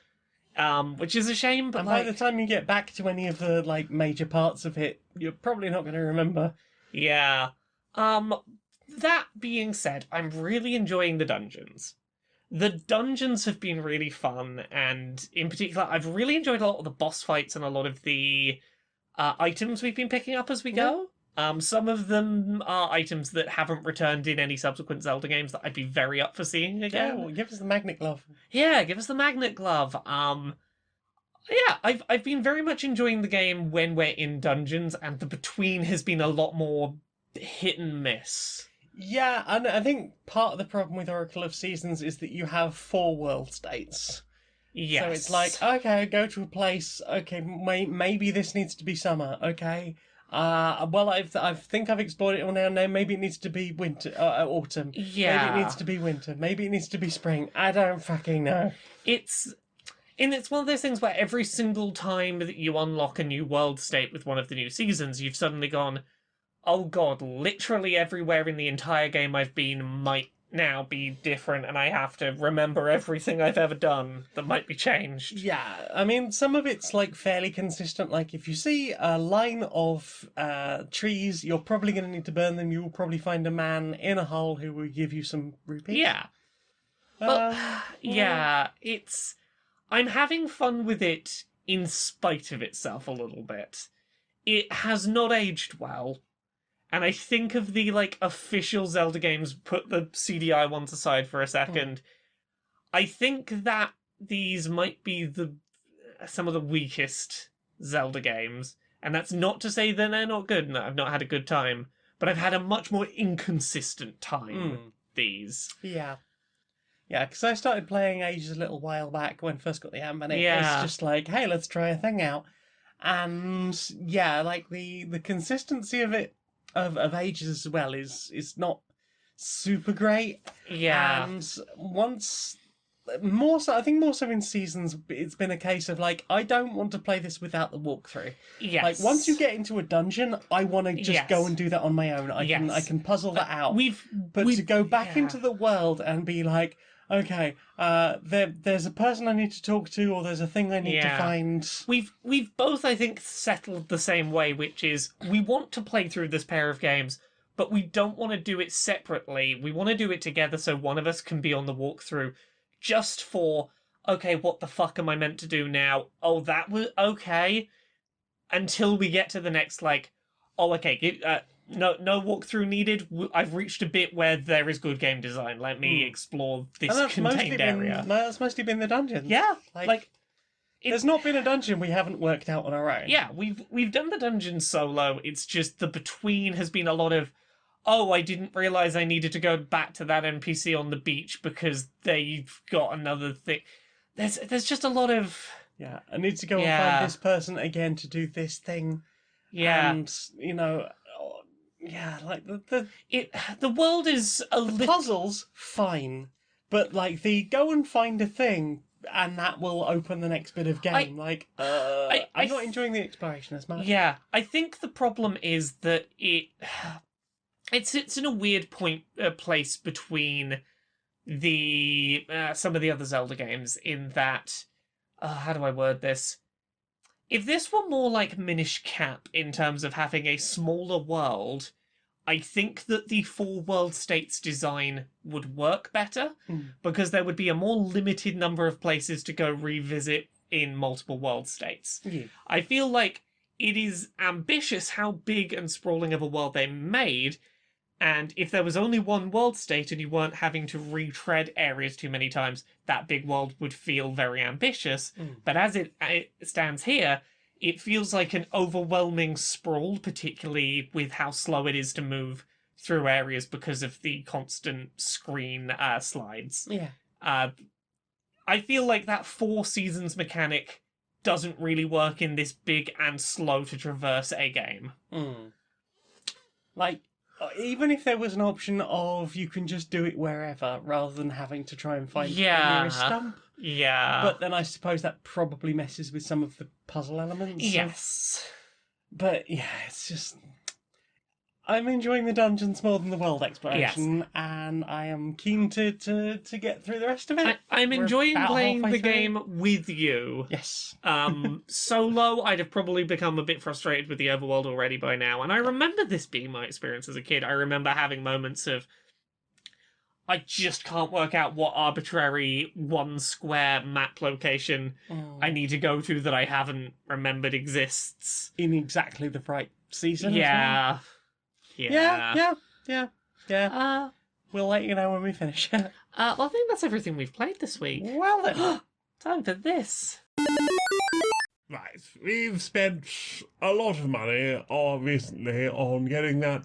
Which is a shame, but
And by the time you get back to any of the like major parts of it, you're probably not going to remember.
yeah. That being said, I'm really enjoying the dungeons. The dungeons have been really fun, and in particular, I've really enjoyed a lot of the boss fights and a lot of the items we've been picking up as we go. Some of them are items that haven't returned in any subsequent Zelda games that I'd be very up for seeing
Yeah,
again.
well, give us the magnet glove.
Yeah, give us the magnet glove. Yeah, I've been very much enjoying the game when we're in dungeons, and the between has been a lot more hit and miss.
Yeah, and I think part of the problem with Oracle of Seasons is that you have 4 world states.
Yes.
So it's like, okay, go to a place. Okay, maybe this needs to be summer. Okay. Well, I think I've explored it all now. No, maybe it needs to be winter, autumn.
Yeah.
Maybe it needs to be winter. Maybe it needs to be spring. I don't fucking know.
It's one of those things where every single time that you unlock a new world state with one of the new seasons, you've suddenly gone, oh god, literally everywhere in the entire game I've been might now be different, and I have to remember everything I've ever done that might be changed.
Yeah, I mean, some of it's like fairly consistent. Like, if you see a line of trees, you're probably going to need to burn them. You will probably find a man in a hole who will give you some rupees.
Yeah. But,
Um,
yeah, I'm having fun with it in spite of itself a little bit. It has not aged well. And I think of the like official Zelda games, put the CDI ones aside for a second. I think that these might be some of the weakest Zelda games. And that's not to say that they're not good and that I've not had a good time, but I've had a much more inconsistent time with these.
Yeah. Yeah, because I started playing Ages a little while back when I first got the Amp, and
Yeah.
it's just like, hey, let's try a thing out. And yeah, like the consistency of it, of Ages as well, is not super great.
Yeah.
And once, more so, I think more so in Seasons, it's been a case of like, I don't want to play this without the walkthrough.
Yes.
Like, once you get into a dungeon, I want to just
Yes.
go and do that on my own. I
Yes.
can puzzle that out. But
we've
to go back
yeah.
into the world and be like, okay, there's a person I need to talk to, or there's a thing I need to
Yeah.
find.
We've both, I think, settled the same way, which is we want to play through this pair of games, but we don't want to do it separately. We want to do it together so one of us can be on the walkthrough just for, okay, what the fuck am I meant to do now? Oh, that was okay. Until we get to the next, like, oh, okay, no walkthrough needed. I've reached a bit where there is good game design. Let me explore this
And that's mostly
contained area.
That's mostly been the dungeons.
Yeah,
like there's not been a dungeon we haven't worked out on our own.
Yeah, we've done the dungeon solo. It's just the between has been a lot of, oh, I didn't realize I needed to go back to that NPC on the beach because they've got another thing. There's just a lot of
Yeah, I need to go and
Yeah.
find this person again to do this thing.
yeah.
And yeah, like
The world is a
the
little
puzzles fine, but like the go and find a thing and that will open the next bit of game. I'm not enjoying the exploration as much.
Yeah, I think the problem is that it sits in a weird place between the some of the other Zelda games in that how do I word this? If this were more like Minish Cap in terms of having a smaller world, I think that the 4 world states design would work better because there would be a more limited number of places to go revisit in multiple world states.
Yeah.
I feel like it is ambitious how big and sprawling of a world they made, and if there was only one world state and you weren't having to retread areas too many times, that big world would feel very ambitious. But as it stands here, it feels like an overwhelming sprawl, particularly with how slow it is to move through areas because of the constant screen slides.
Yeah.
I feel like that 4 seasons mechanic doesn't really work in this big and slow to traverse a game.
Like, even if there was an option of you can just do it wherever rather than having to try and find the nearest stump.
Yeah.
But then I suppose that probably messes with some of the puzzle elements.
Yes.
But yeah, it's just. I'm enjoying the dungeons more than the world exploration, and I am keen to get through the rest of it.
I'm
We're
enjoying
about
playing
halfway
the
through.
game with you.
Yes.
Solo, I'd have probably become a bit frustrated with the overworld already by now, and I remember this being my experience as a kid. I remember having moments of, I just can't work out what arbitrary one square map location I need to go to that I haven't remembered exists.
In exactly the right season.
Yeah.
Yeah. We'll let you know when we finish.
Well, I think that's everything we've played this week.
Well then.
Time for this.
Right, we've spent a lot of money recently on getting that,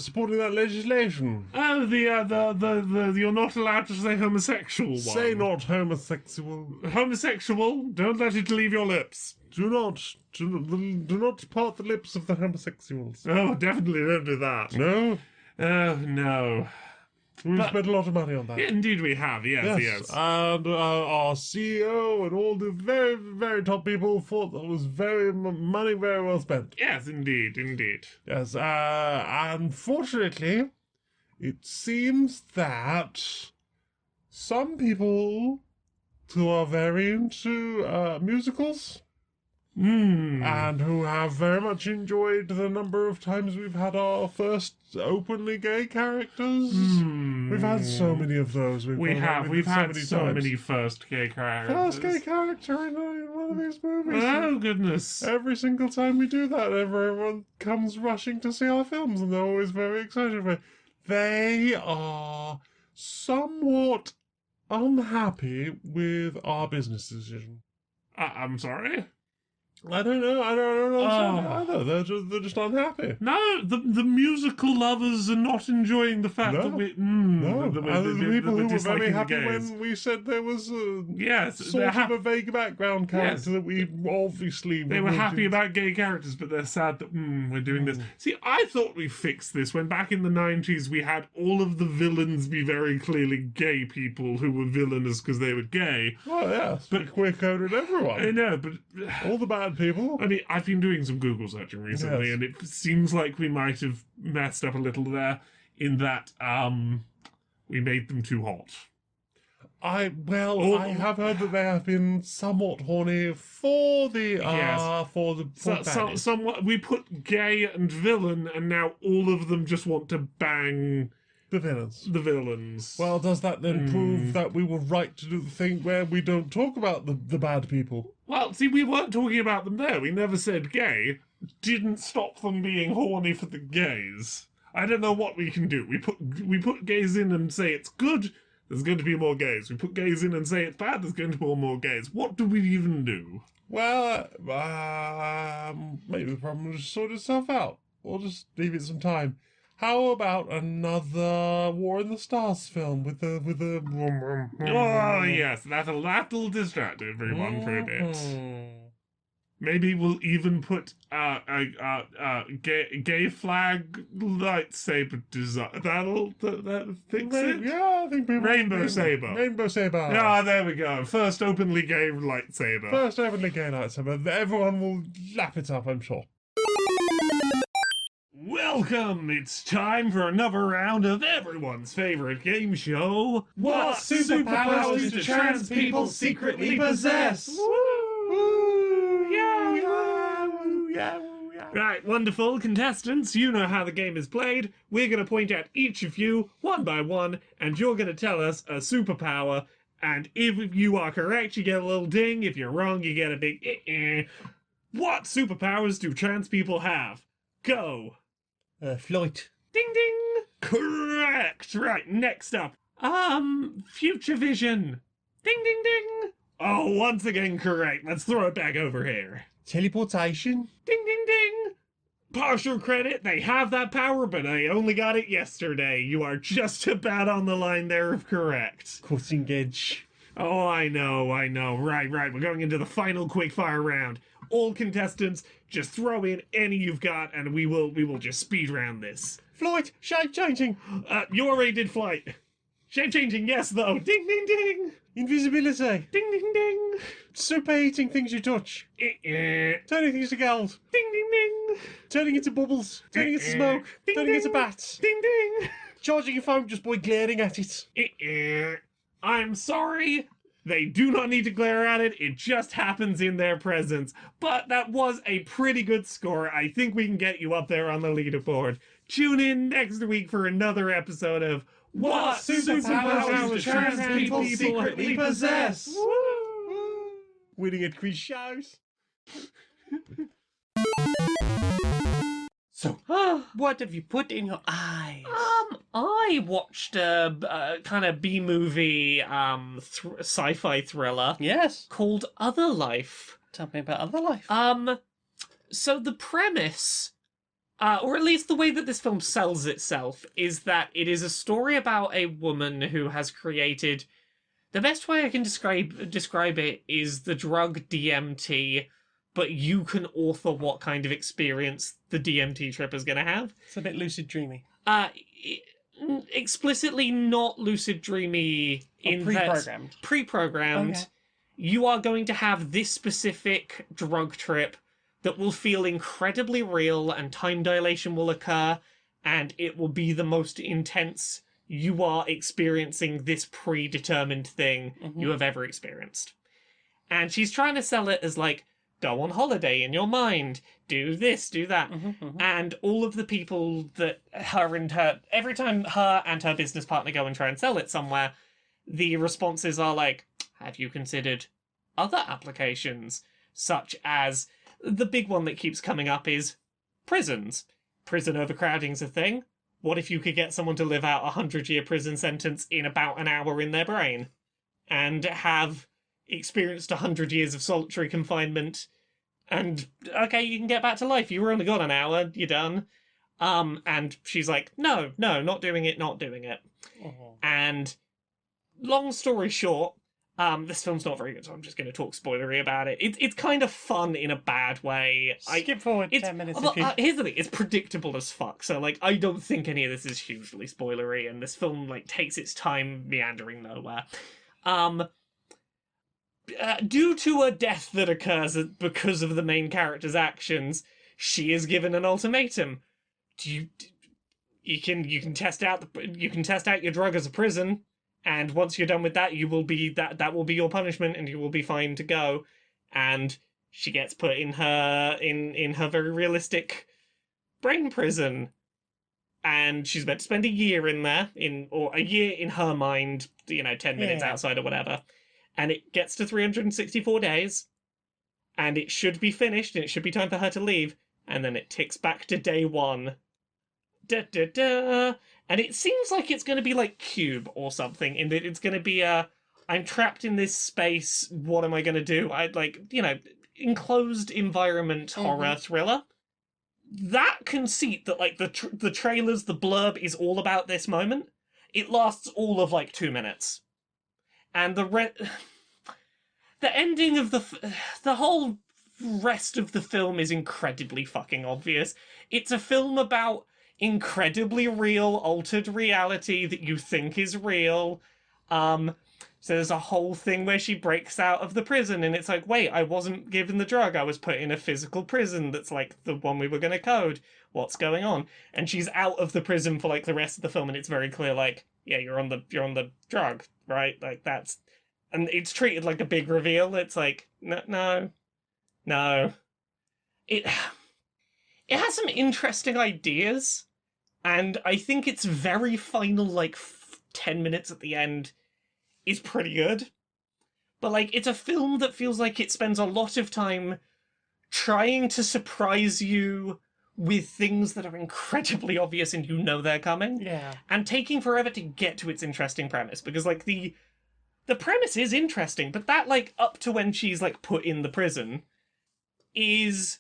supporting that legislation.
Oh, the you're not allowed to say homosexual one.
Say not homosexual.
Homosexual, don't let it leave your lips.
Do not part the lips of the homosexuals.
Oh, definitely don't do that.
No,
Oh, no.
we've spent a lot of money on that.
Yeah, indeed we have, yes.
And our CEO and all the very, very top people thought that was money very well spent.
Yes, indeed.
Yes, unfortunately, it seems that some people who are very into musicals and who have very much enjoyed the number of times we've had our first openly gay characters. We've had so many of those.
We've had so many first gay characters.
First gay character in one of these movies.
Oh, goodness.
Every single time we do that, everyone comes rushing to see our films, and they're always very excited for it. They are somewhat unhappy with our business decision.
I'm sorry?
I don't know either. They're just unhappy.
No, the musical lovers are not enjoying the fact
No.
that we...
No,
the
the people who were
disliking
very
the
happy
gays.
when we said there was a
Yes,
sort of a vague background character
Yes.
that we obviously...
They were happy about gay characters, but they're sad that we're doing this. See, I thought we fixed this when back in the 90s we had all of the villains be very clearly gay people who were villainous because they were gay.
Oh, yes, but queer-coded everyone.
I know, but...
All the bad people.
I mean, I've been doing some Google searching recently,
Yes.
and it seems like we might have messed up a little there in that we made them too hot.
I
Oh.
have heard that they have been somewhat horny for the
Yes.
for baddies.
Somewhat, we put gay and villain, and now all of them just want to bang
the villains.
the villains.
Well, does that then prove that we were right to do the thing where we don't talk about the bad people?
Well, see, we weren't talking about them there. We never said gay. Didn't stop them being horny for the gays. I don't know what we can do. We put gays in and say it's good. There's going to be more gays. We put gays in and say it's bad. There's going to be more gays. What do we even do?
Well, maybe the problem will just sort itself out. We'll just leave it some time. How about another War in the Stars film with the
Oh yes, that'll distract everyone for a bit. Maybe we'll even put a gay flag lightsaber design. That'll fix it.
Yeah, I think people...
Rainbow saber.
Rainbow saber.
Ah, there we go. First openly gay lightsaber.
First openly gay lightsaber. Everyone will lap it up, I'm sure.
Welcome! It's time for another round of everyone's favorite game show.
What superpowers do trans people secretly possess?
Woo! Yeah! Right, wonderful contestants, you know how the game is played. We're going to point at each of you, one by one, and you're going to tell us a superpower. And if you are correct, you get a little ding. If you're wrong, you get a big eh-eh. What superpowers do trans people have? Go!
Flight.
Ding ding! Correct! Right, next up. Future vision. Ding ding ding! Oh, once again correct. Let's throw it back over here.
Teleportation.
Ding ding ding! Partial credit, they have that power, but I only got it yesterday. You are just about on the line there of correct.
Cutting edge.
Oh, I know. Right. We're going into the final quickfire round. All contestants, just throw in any you've got, and we will just speed round this.
Flight. Shape changing.
Your rated flight. Shape changing, yes, though. Ding, ding, ding.
Invisibility.
Ding, ding, ding.
Superheating things you touch. Turning things to gold.
Ding, ding, ding.
Turning into bubbles. Turning into smoke.
Ding,
Turning into
ding.
bats.
Ding, ding.
Charging your phone just by glaring at it.
I'm sorry. They do not need to glare at it. It just happens in their presence. But that was a pretty good score. I think we can get you up there on the leaderboard. Tune in next week for another episode of What
Superpowers do trans people secretly possess?
Woo!
Winning at quiz shows. So, what have you put in your eyes?
I watched a kind of B-movie sci-fi thriller
Yes.
called Other Life.
Tell me about other life.
So the premise, or at least the way that this film sells itself, is that it is a story about a woman who has created... The best way I can describe it is the drug DMT, but you can author what kind of experience the DMT tripper's going to have.
It's a bit lucid dreamy.
Explicitly not lucid dreamy in
pre-programmed.
that pre-programmed.
Okay.
You are going to have this specific drug trip that will feel incredibly real, and time dilation will occur, and it will be the most intense you are experiencing this predetermined thing you have ever experienced. And she's trying to sell it as like, go on holiday in your mind, do this, do that. And all of the people that every time her and her business partner go and try and sell it somewhere, the responses are like, have you considered other applications? Such as, the big one that keeps coming up is prisons. Prison overcrowding's a thing. What if you could get someone to live out a 100-year prison sentence in about an hour in their brain? And have experienced 100 years of solitary confinement, and okay, you can get back to life. You were only gone an hour, you're done. And she's like, no, not doing it. And long story short, this film's not very good, so I'm just going to talk spoilery about it. It's kind of fun in a bad way.
Skip forward 10 minutes if you...
Here's the thing, it's predictable as fuck, so like, I don't think any of this is hugely spoilery, and this film like takes its time meandering nowhere. Due to a death that occurs because of the main character's actions, she is given an ultimatum. You can test out your drug as a prison, and once you're done with that, you will be that will be your punishment, and you will be fine to go. And she gets put in her very realistic brain prison, and she's meant to spend a year in there, or a year in her mind, 10 minutes outside or whatever. And it gets to 364 days, and it should be finished, and it should be time for her to leave, and then it ticks back to day one. And it seems like it's going to be like Cube or something, in that it's going to be I'm trapped in this space, what am I going to do? Enclosed environment horror thriller. That conceit that, like, the trailers, the blurb is all about this moment, it lasts all of, 2 minutes. And the ending of the whole rest of the film is incredibly fucking obvious. It's a film about incredibly real altered reality that you think is real. So there's a whole thing where she breaks out of the prison, and it's like, wait, I wasn't given the drug, I was put in a physical prison that's like the one we were going to code. What's going on? And she's out of the prison for the rest of the film, and it's very clear, yeah, you're on the drug, right? That's, and it's treated like a big reveal. It's like, no. It has some interesting ideas, and I think its very final 10 minutes at the end is pretty good. But it's a film that feels like it spends a lot of time trying to surprise you with things that are incredibly obvious and they're coming.
Yeah. And
taking forever to get to its interesting premise, because the premise is interesting, but that up to when she's put in the prison this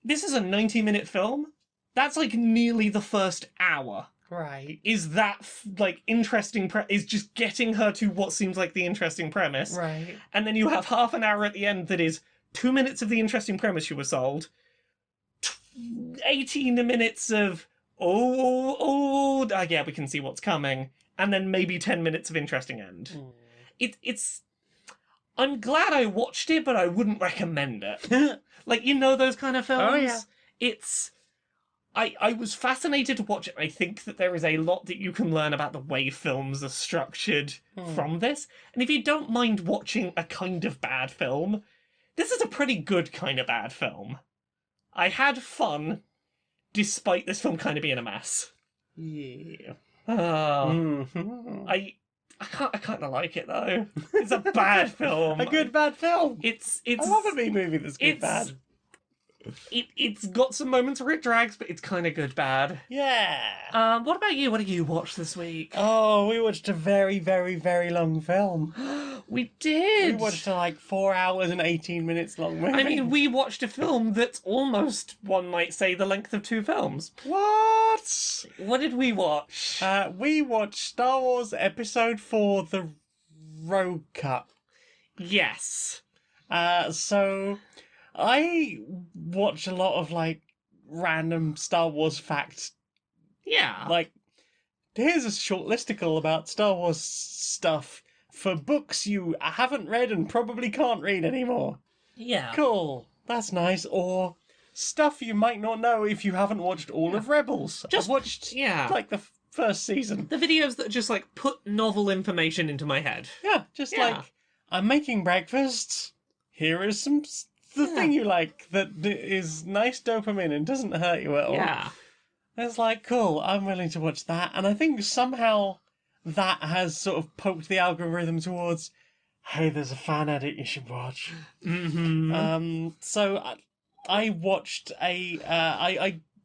is a 90-minute film. That's nearly the first hour.
Right.
Is that interesting is just getting her to what seems like the interesting premise.
Right.
And then you have half an hour at the end that is 2 minutes of the interesting premise you were sold, 18 minutes of yeah, we can see what's coming, and then maybe 10 minutes of interesting end.
Mm.
It's. I'm glad I watched it, but I wouldn't recommend it. Like, you know those kind of films?
Oh, yeah.
It's. I was fascinated to watch it. I think that there is a lot that you can learn about the way films are structured from this. And if you don't mind watching a kind of bad film, this is a pretty good kind of bad film. I had fun, despite this film kind of being a mess.
Yeah.
Oh, I kind of like it though. It's a bad film.
A good bad film.
It's
I love a B movie that's good
it's-
bad.
It's got some moments where it drags, but it's kind of good bad.
Yeah.
What about you? What did you watch this week?
Oh, we watched a very, very, very long film.
We did.
We watched a 4 hours and 18 minutes long movie.
I mean, we watched a film that's almost, one might say, the length of 2 films.
What?
What did we watch?
We watched Star Wars Episode 4, The Rogue Cut.
Yes.
So I watch a lot of random Star Wars facts.
Yeah.
Here's a short listicle about Star Wars stuff for books you haven't read and probably can't read anymore.
Yeah.
Cool. That's nice. Or stuff you might not know if you haven't watched all of Rebels.
Just-
I've watched
Yeah.
the first season.
The videos that just, put novel information into my head.
Yeah, just
Yeah.
I'm making breakfast. Here is the
Yeah.
thing you like that is nice dopamine and doesn't hurt you at all.
Yeah.
It's cool, I'm willing to watch that. And I think somehow that has sort of poked the algorithm towards, hey, there's a fan edit you should watch.
Mm-hmm.
So I watched a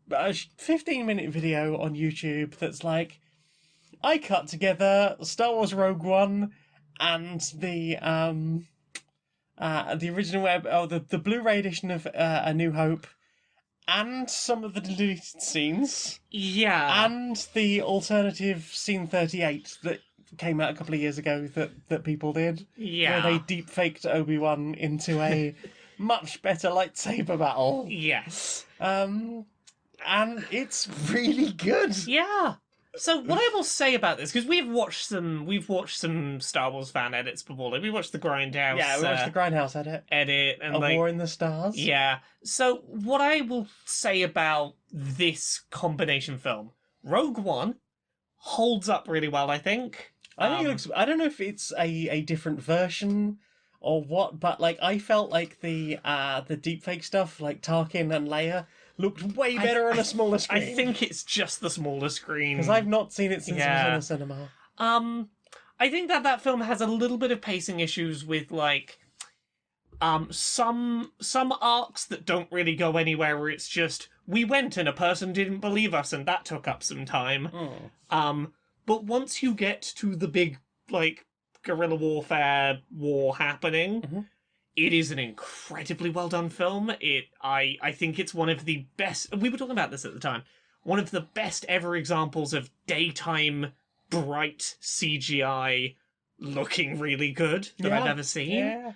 15-minute video on YouTube that's I cut together Star Wars Rogue One and the original the Blu-ray edition of A New Hope, and some of the deleted scenes,
Yeah.
and the alternative scene 38 that came out a couple of years ago that people did,
Yeah.
where they deep faked Obi-Wan into a much better lightsaber battle.
Yes.
And it's really good.
Yeah. So what I will say about this, because we've watched some Star Wars fan edits before. We watched the Grindhouse.
Yeah, we watched the Grindhouse
edit and
A War in the Stars.
yeah. So what I will say about this combination film, Rogue One, holds up really well. I think.
I think it looks. I don't know if it's a different version or what, but I felt the deepfake stuff, like Tarkin and Leia, looked way better on a smaller screen.
I think it's just the smaller screen.
because I've not seen it since it was
Yeah.
in the cinema.
I think that film has a little bit of pacing issues with some arcs that don't really go anywhere, where it's just we went and a person didn't believe us and that took up some time. But once you get to the big guerrilla warfare war happening,
Mhm.
it is an incredibly well done film. I think it's one of the best. We were talking about this at the time. One of the best ever examples of daytime bright CGI looking really good that I've
Yeah,
ever seen.
Yeah.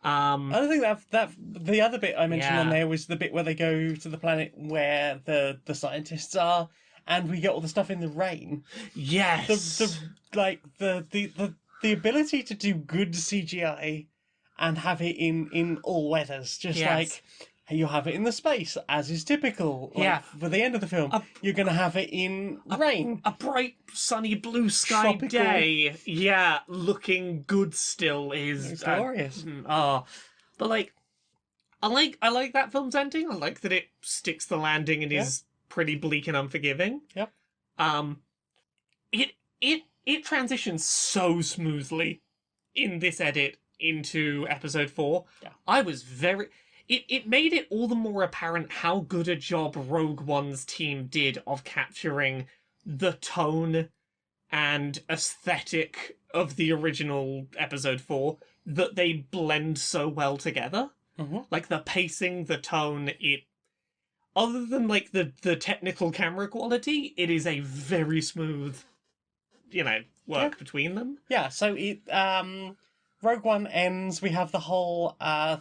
Um,
I don't think that the other bit I mentioned
Yeah.
on there was the bit where they go to the planet where the scientists are, and we get all the stuff in the rain.
yes.
The ability to do good CGI and have it in all weathers, just
Yes.
you have it in the space, as is typical.
Yeah.
For the end of the film,
A-
you're gonna have it in rain.
A bright, sunny, blue sky
Tropical.
day. Yeah, looking good still is
It's glorious.
But I like that film's ending. I like that it sticks the landing and
Yeah.
is pretty bleak and unforgiving.
Yep.
It transitions so smoothly in this edit into episode 4.
Yeah.
I was very. It made it all the more apparent how good a job Rogue One's team did of capturing the tone and aesthetic of the original episode 4, that they blend so well together.
Mhm.
The pacing, the tone, other than the technical camera quality, it is a very smooth, work between them.
Yeah. So Rogue One ends. We have the whole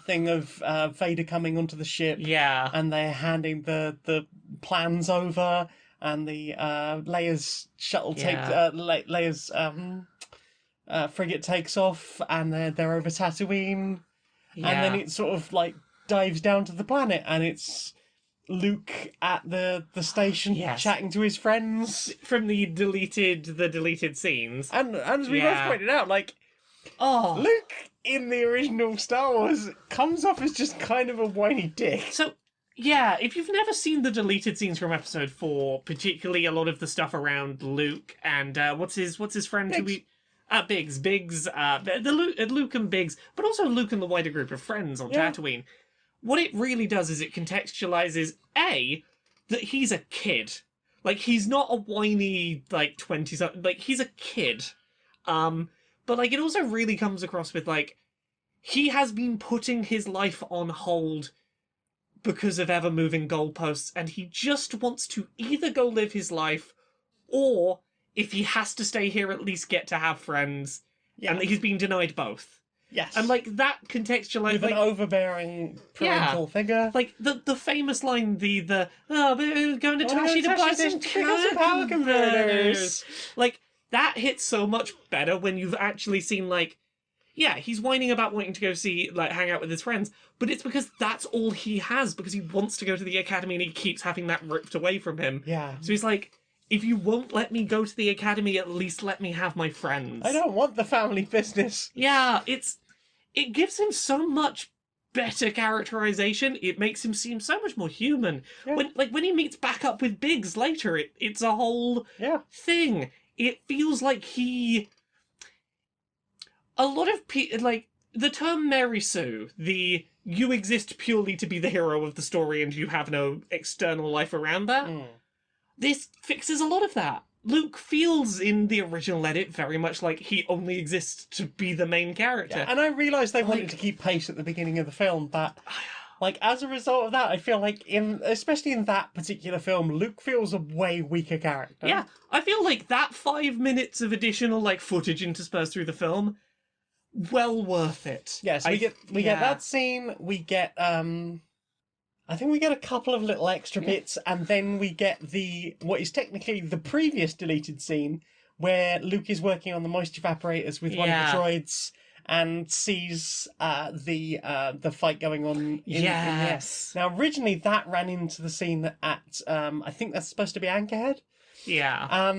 thing of Vader coming onto the ship.
Yeah.
And they're handing the plans over, and the Leia's shuttle takes
Yeah.
Leia's frigate takes off, and they're over Tatooine, and then it sort of like dives down to the planet, and it's Luke at the station
Yes.
chatting to his friends.
from the deleted scenes.
And as we
Yeah.
both pointed out, like,
Oh,
Luke in the original Star Wars comes off as just kind of a whiny dick.
so yeah, if you've never seen the deleted scenes from Episode 4, particularly a lot of the stuff around Luke and what's his friend who
Biggs.
we Biggs, Luke and Biggs, but also Luke and the wider group of friends on
Yeah.
Tatooine. What it really does is it contextualizes that he's a kid. Like, he's not a whiny, like, 20-something, like, he's a kid. But, like, it also really comes across with, like, he has been putting his life on hold because of ever-moving goalposts, and he just wants to either go live his life, or, if he has to stay here, at least get to have friends,
Yeah.
and he's been denied both.
Yes.
And, like, that contextualizes...
with an overbearing parental figure.
Like the famous line, we're going to Tashi to buy some
power converters.
Like, that hits so much better when you've actually seen, like, yeah, he's whining about wanting to go see, like, hang out with his friends, but it's because that's all he has, because he wants to go to the academy and he keeps having that ripped away from him.
Yeah.
So he's like, if you won't let me go to the academy, at least let me have my friends.
I don't want the family business.
Yeah, it gives him so much better characterization. It makes him seem so much more human.
Yeah.
When he meets back up with Biggs later, it's a whole
Yeah.
thing. It feels like a lot of like the term Mary Sue, you exist purely to be the hero of the story and you have no external life around that.
Mm.
This fixes a lot of that. Luke feels in the original edit very much like he only exists to be the main character.
And I realised they wanted
Like-
to keep pace at the beginning of the film, but like as a result of that, I feel like especially in that particular film, Luke feels a way weaker character.
Yeah, I feel like that 5 minutes of additional like footage interspersed through the film, well worth it.
Yes, we get that scene. We get I think we get a couple of little extra bits, and then we get what is technically the previous deleted scene where Luke is working on the moisture evaporators with one of
Yeah.
the droids and sees the fight going on in the air.
Yes.
Now, originally that ran into the scene at I think that's supposed to be Anchorhead.
Yeah.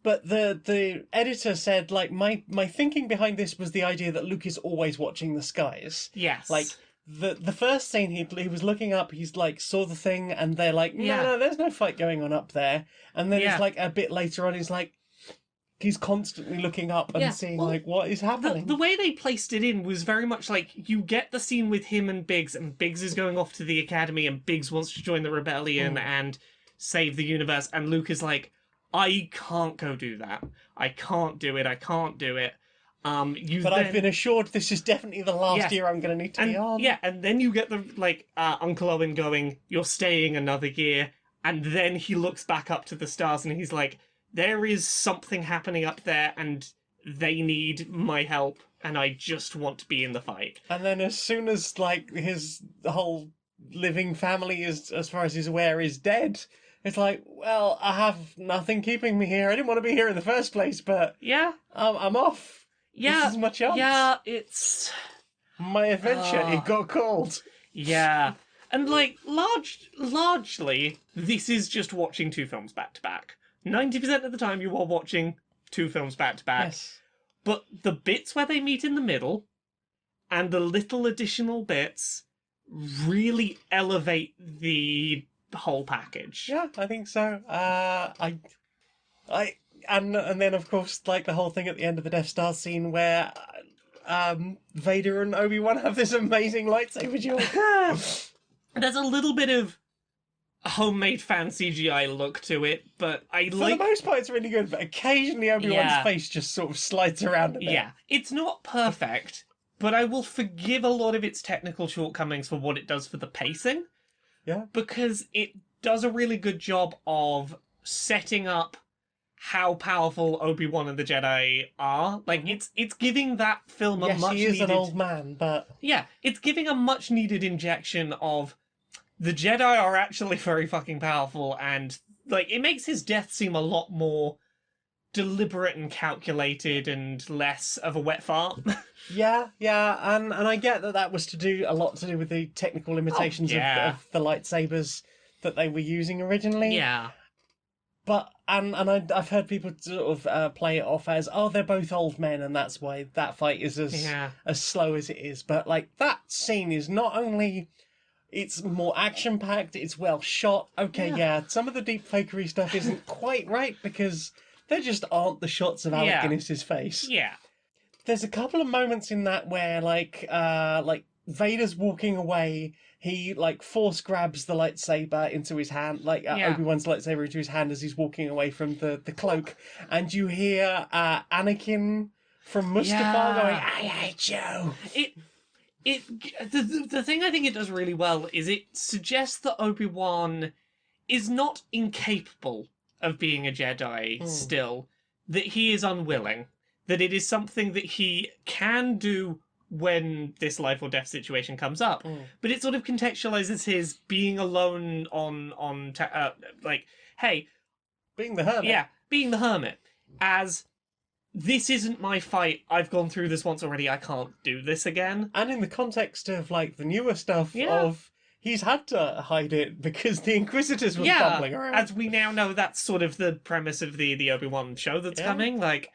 But the editor said, like, my thinking behind this was the idea that Luke is always watching the skies.
Yes.
Like the first scene, he was looking up. He's like saw the thing, and they're like, no, there's no fight going on up there. And then
Yeah.
it's like a bit later on, he's constantly looking up and
Yeah,
seeing
well,
like what is happening.
The way they placed it in was very much like you get the scene with him and Biggs is going off to the academy, and Biggs wants to join the rebellion and save the universe, and Luke is like, I can't go do that. I can't do it.
But I've been assured this is definitely the last
Yes.
year I'm going to need to be on.
Yeah, and then you get the Uncle Owen going, "You're staying another year," and then he looks back up to the stars and he's like, "There is something happening up there, and they need my help, and I just want to be in the fight."
And then as soon as like his whole living family is, as far as he's aware, is dead, it's like, well, I have nothing keeping me here. I didn't want to be here in the first place, but
Yeah,
I'm off.
yeah,
This is my chance.
yeah. It's
My adventure, it got called.
yeah, and like largely, this is just watching two films back to back. 90% of the time, you are watching two films back to back.
Yes.
But the bits where they meet in the middle and the little additional bits really elevate the whole package.
Yeah, I think so. And then of course like the whole thing at the end of the Death Star scene where Vader and Obi-Wan have this amazing lightsaber duel.
There's a little bit of homemade fan CGI look to it, but I
For
like...
the most part, it's really good, but occasionally Obi-Wan's
Yeah.
face just sort of slides around a bit.
Yeah, it's not perfect, but I will forgive a lot of its technical shortcomings for what it does for the pacing.
Yeah.
Because it does a really good job of setting up how powerful Obi-Wan and the Jedi are. Like, it's giving that film a
Yes,
much
he is
needed...
an old man, but
Yeah, it's giving a much needed injection of the Jedi are actually very fucking powerful, and like it makes his death seem a lot more deliberate and calculated and less of a wet fart.
Yeah, and I get that was a lot to do with the technical limitations
yeah.
of the lightsabers that they were using originally.
Yeah.
But I've heard people sort of play it off as, oh, they're both old men, and that's why that fight is as slow as it is. But like that scene is not only it's more action packed, it's well shot. Okay, yeah, some of the deep fakery stuff isn't quite right because there just aren't the shots of Alec Guinness's face.
Yeah.
There's a couple of moments in that where like Vader's walking away, he like force grabs the lightsaber into his hand, like Obi-Wan's lightsaber into his hand as he's walking away from the cloak, and you hear Anakin from Mustafar going, "I hate you."
The thing I think it does really well is it suggests that Obi-Wan is not incapable of being a Jedi still, that he is unwilling, that it is something that he can do when this life or death situation comes up, but it sort of contextualizes his being alone on like, hey,
being the hermit,
being the hermit, as this isn't my fight. I've gone through this once already. I can't do this again.
And in the context of like the newer stuff of he's had to hide it because the Inquisitors were bumbling around.
As we now know, that's sort of the premise of the Obi-Wan show that's coming. Like,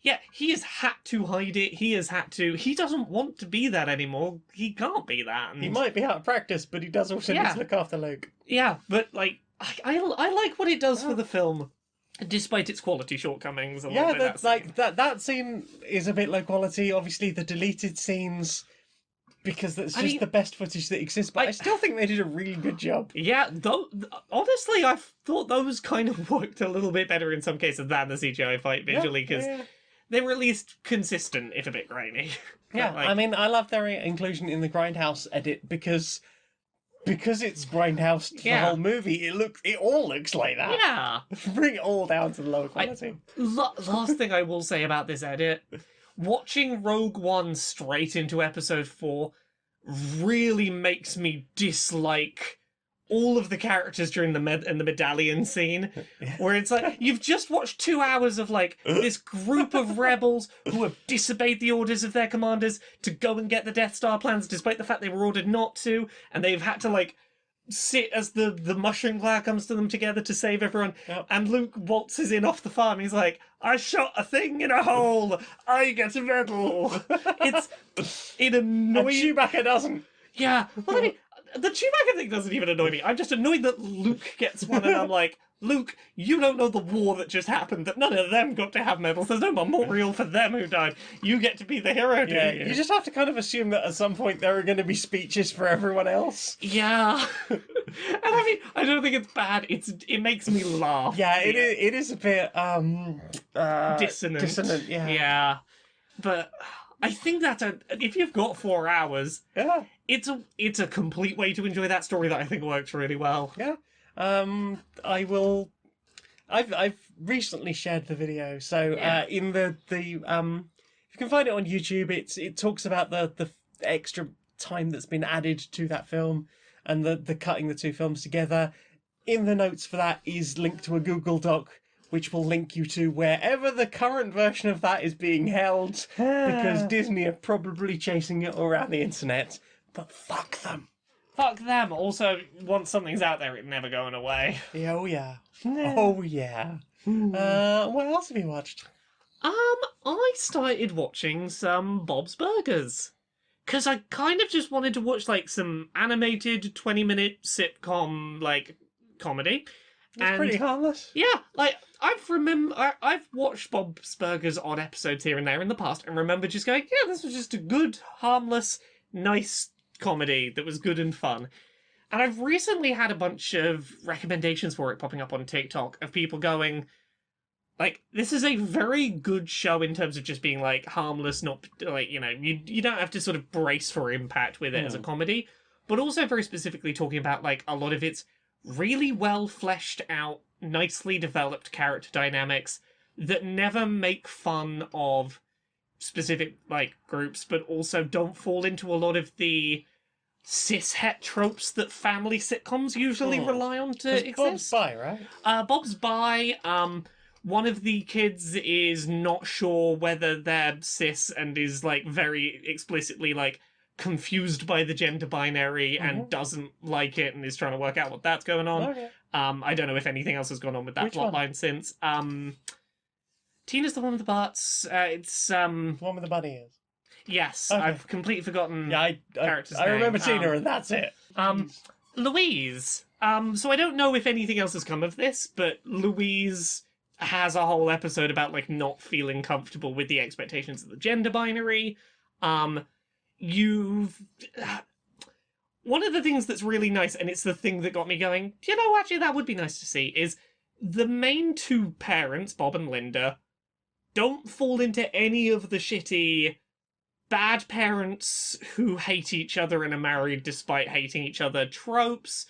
yeah, he has had to hide it. He has had to. He doesn't want to be that anymore. He can't be that. And
he might be out of practice, but he does also need to look after Luke.
Yeah, but like, I like what it does for the film, despite its quality shortcomings.
That scene is a bit low quality. Obviously, the deleted scenes, because that's just the best footage that exists. But I still think they did a really good job.
Yeah, though honestly, I thought those kind of worked a little bit better in some cases than the CGI fight visually because. They were at least consistent, if a bit grainy.
Yeah, I mean, I love their inclusion in the Grindhouse edit because it's Grindhouse the whole movie. It all looks like that.
Yeah,
bring it all down to the lower quality.
Last thing I will say about this edit: watching Rogue One straight into Episode 4 really makes me dislike all of the characters during the medallion scene, where it's like you've just watched 2 hours of like this group of rebels who have disobeyed the orders of their commanders to go and get the Death Star plans, despite the fact they were ordered not to, and they've had to like sit as the mushroom cloud comes to them together to save everyone. And Luke waltzes in off the farm. He's like, "I shot a thing in a hole. I get a medal." It annoys.
And Chewbacca doesn't.
Yeah. Well, I mean, the Chewbacca thing doesn't even annoy me. I'm just annoyed that Luke gets one, and I'm like, Luke, you don't know the war that just happened, that none of them got to have medals. There's no memorial for them who died. You get to be the hero, do you?
You just have to kind of assume that at some point there are going to be speeches for everyone else.
Yeah. And I mean, I don't think it's bad. It makes me laugh.
Yeah, it is a bit
dissonant.
Yeah.
Yeah. But I think that's if you've got 4 hours, it's a complete way to enjoy that story that I think works really well.
Yeah. I've recently shared the video, so in the you can find it on YouTube. It talks about the extra time that's been added to that film and the cutting the two films together. In the notes for that is linked to a Google Doc, which will link you to wherever the current version of that is being held, because Disney are probably chasing it all around the internet. But fuck them.
Fuck them. Also, once something's out there, it's never going away.
Oh yeah. Oh yeah. What else have you watched?
I started watching some Bob's Burgers. Because I kind of just wanted to watch, like, some animated 20-minute sitcom, like, comedy.
It's pretty harmless.
Yeah, like, I've watched Bob's Burgers on episodes here and there in the past and remember just going, yeah, this was just a good, harmless, nice comedy that was good and fun. And I've recently had a bunch of recommendations for it popping up on TikTok of people going, like, this is a very good show in terms of just being, like, harmless, not, like, you know, you don't have to sort of brace for impact with it as a comedy, but also very specifically talking about, like, a lot of its really well fleshed out, nicely developed character dynamics that never make fun of specific, like, groups, but also don't fall into a lot of the cis-het tropes that family sitcoms usually rely on to exist.
Bob's by, right?
Bob's by. One of the kids is not sure whether they're cis and is like very explicitly like confused by the gender binary and doesn't like it and is trying to work out what that's going on.
Okay.
I don't know if anything else has gone on with that
Which one?
plotline since. Tina's the one with the butts. It's
The one with the bunny ears.
yes,
Okay.
I've completely forgotten.
Yeah,
Character's
I remember
name,
Tina, and that's it.
Louise. So I don't know if anything else has come of this, but Louise has a whole episode about like not feeling comfortable with the expectations of the gender binary. You've one of the things that's really nice, and it's the thing that got me going, you know, actually that would be nice to see, is the main two parents, Bob and Linda, don't fall into any of the shitty bad parents who hate each other and are married despite hating each other tropes.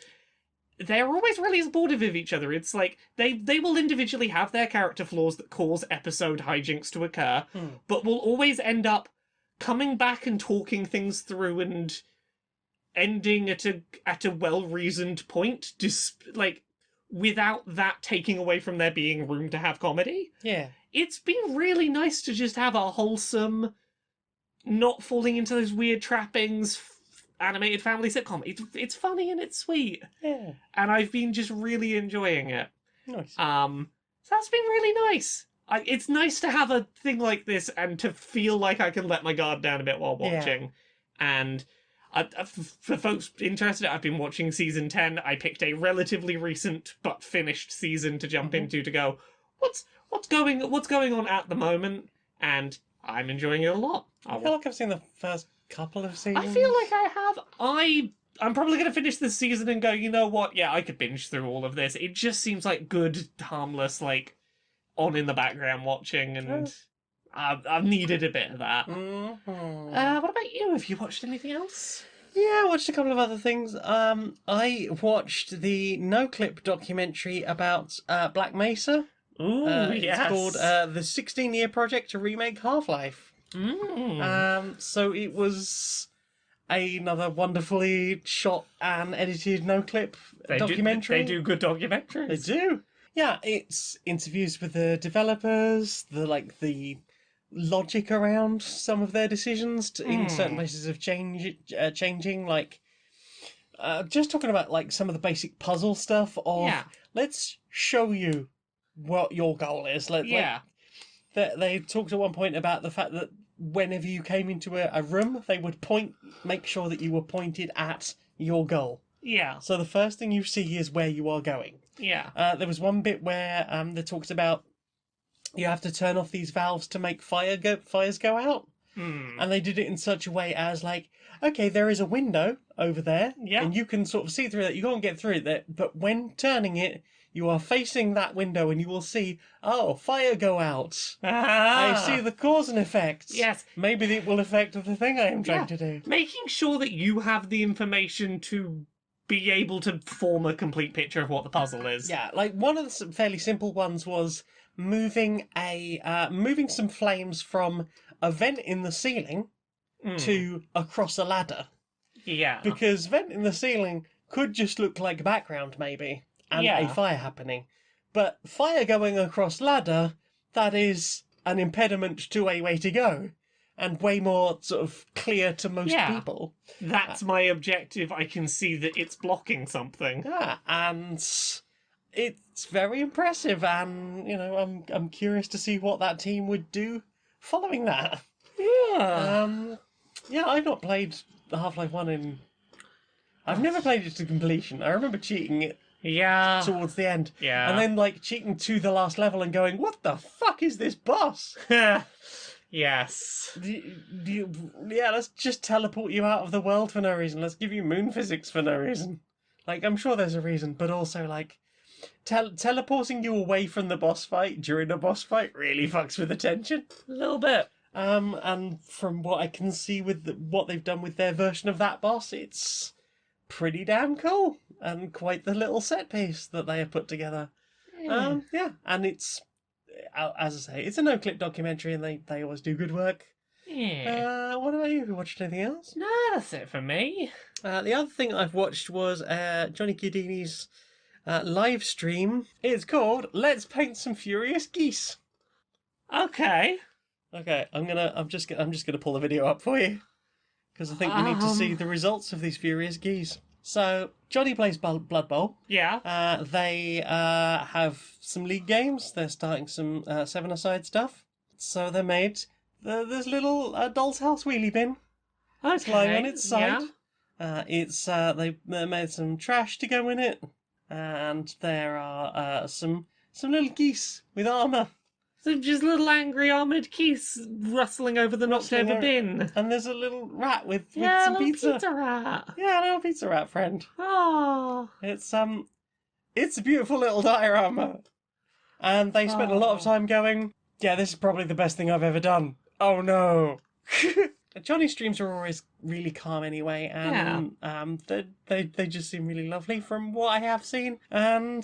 They're always really supportive of each other. It's like they will individually have their character flaws that cause episode hijinks to occur, but will always end up coming back and talking things through and ending at a well-reasoned point, like without that taking away from there being room to have comedy.
Yeah.
It's been really nice to just have a wholesome, not falling into those weird trappings animated family sitcom. It's funny and it's sweet,
Yeah.
and I've been just really enjoying it.
Nice.
So that's been really nice. It's nice to have a thing like this and to feel like I can let my guard down a bit while
Yeah.
watching. And for folks interested, I've been watching season 10. I picked a relatively recent but finished season to jump into to go, what's going on at the moment, and I'm enjoying it a lot.
I feel like I've seen the first couple of seasons.
I feel like I have. I'm probably going to finish this season and go, you know what? Yeah, I could binge through all of this. It just seems like good, harmless, like, on in the background watching, and I've needed a bit of that.
Mhm.
What about you? Have you watched anything else?
Yeah, I watched a couple of other things. I watched the No Clip documentary about Black Mesa.
Ooh, yes.
It's called The 16-Year Project to Remake Half-Life. So it was another wonderfully shot and edited No Clip documentary.
They do good documentaries.
They do. Yeah, it's interviews with the developers, the logic around some of their decisions in certain places of changing, like just talking about like some of the basic puzzle stuff of let's show you what your goal is. They talked at one point about the fact that whenever you came into a room, they would make sure that you were pointed at your goal.
Yeah.
So the first thing you see is where you are going.
Yeah.
There was one bit where they talked about you have to turn off these valves to make fires go out. And they did it in such a way as like, okay, there is a window over there, and you can sort of see through that. You can't get through it, but when turning it, you are facing that window and you will see, fire go out. I see the cause and effect.
Yes.
Maybe it will affect the thing I am trying to do.
Making sure that you have the information to be able to form a complete picture of what the puzzle is.
Yeah, like one of the fairly simple ones was moving some flames from a vent in the ceiling to across a ladder.
Yeah.
Because vent in the ceiling could just look like background, maybe, and a fire happening. But fire going across ladder, that is an impediment to a way to go, and way more sort of clear to most people.
That's my objective. I can see that it's blocking something.
Yeah, and it's very impressive, and I'm curious to see what that team would do following that.
Yeah.
I've not played the Half-Life 1 in... I've never played it to completion. I remember cheating it towards the end.
Yeah.
And then, like, cheating to the last level and going, what the fuck is this boss?
Yes.
Let's just teleport you out of the world for no reason. Let's give you moon physics for no reason. Like, I'm sure there's a reason, but also, like, teleporting you away from the boss fight during a boss fight really fucks with the tension.
A little bit.
And from what I can see with what they've done with their version of that boss, it's pretty damn cool and quite the little set piece that they have put together. And it's, as I say, it's a no-clip documentary, and they always do good work.
Yeah.
What about you? Have you watched anything else?
No, that's it for me.
The other thing I've watched was Johnny Chiodini's live stream. It's called "Let's Paint Some Furious Geese."
Okay.
Okay, I'm just gonna pull the video up for you because I think we need to see the results of these furious geese. So Johnny plays Blood Bowl.
Yeah.
They have some league games. They're starting some 7-a-side stuff. So they made this little doll's house wheelie bin.
Okay.
It's lying on its side.
Yeah.
They made some trash to go in it, and there are some little geese with armor.
So just little angry armoured geese rustling over the knocked
Rustling
over
over-
bin.
And there's a little rat with
Yeah,
some
little
pizza.
rat.
Yeah, a little pizza rat friend.
Oh.
It's a beautiful little diorama. And they spent a lot of time going, yeah, this is probably the best thing I've ever done. Oh no. Johnny's streams are always really calm anyway, and they just seem really lovely from what I have seen. And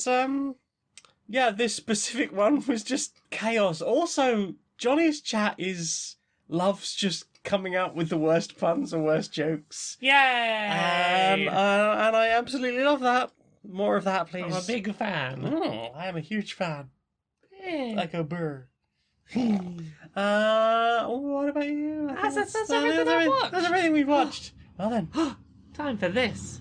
yeah, this specific one was just chaos. Also, Johnny's chat loves just coming out with the worst puns or worst jokes.
Yay!
And I absolutely love that. More of that, please.
I'm a big fan.
I am a huge fan.
Yeah.
Like a burr. What about you? I think
That's everything I've watched.
That's everything we've watched. Well then.
Time for this.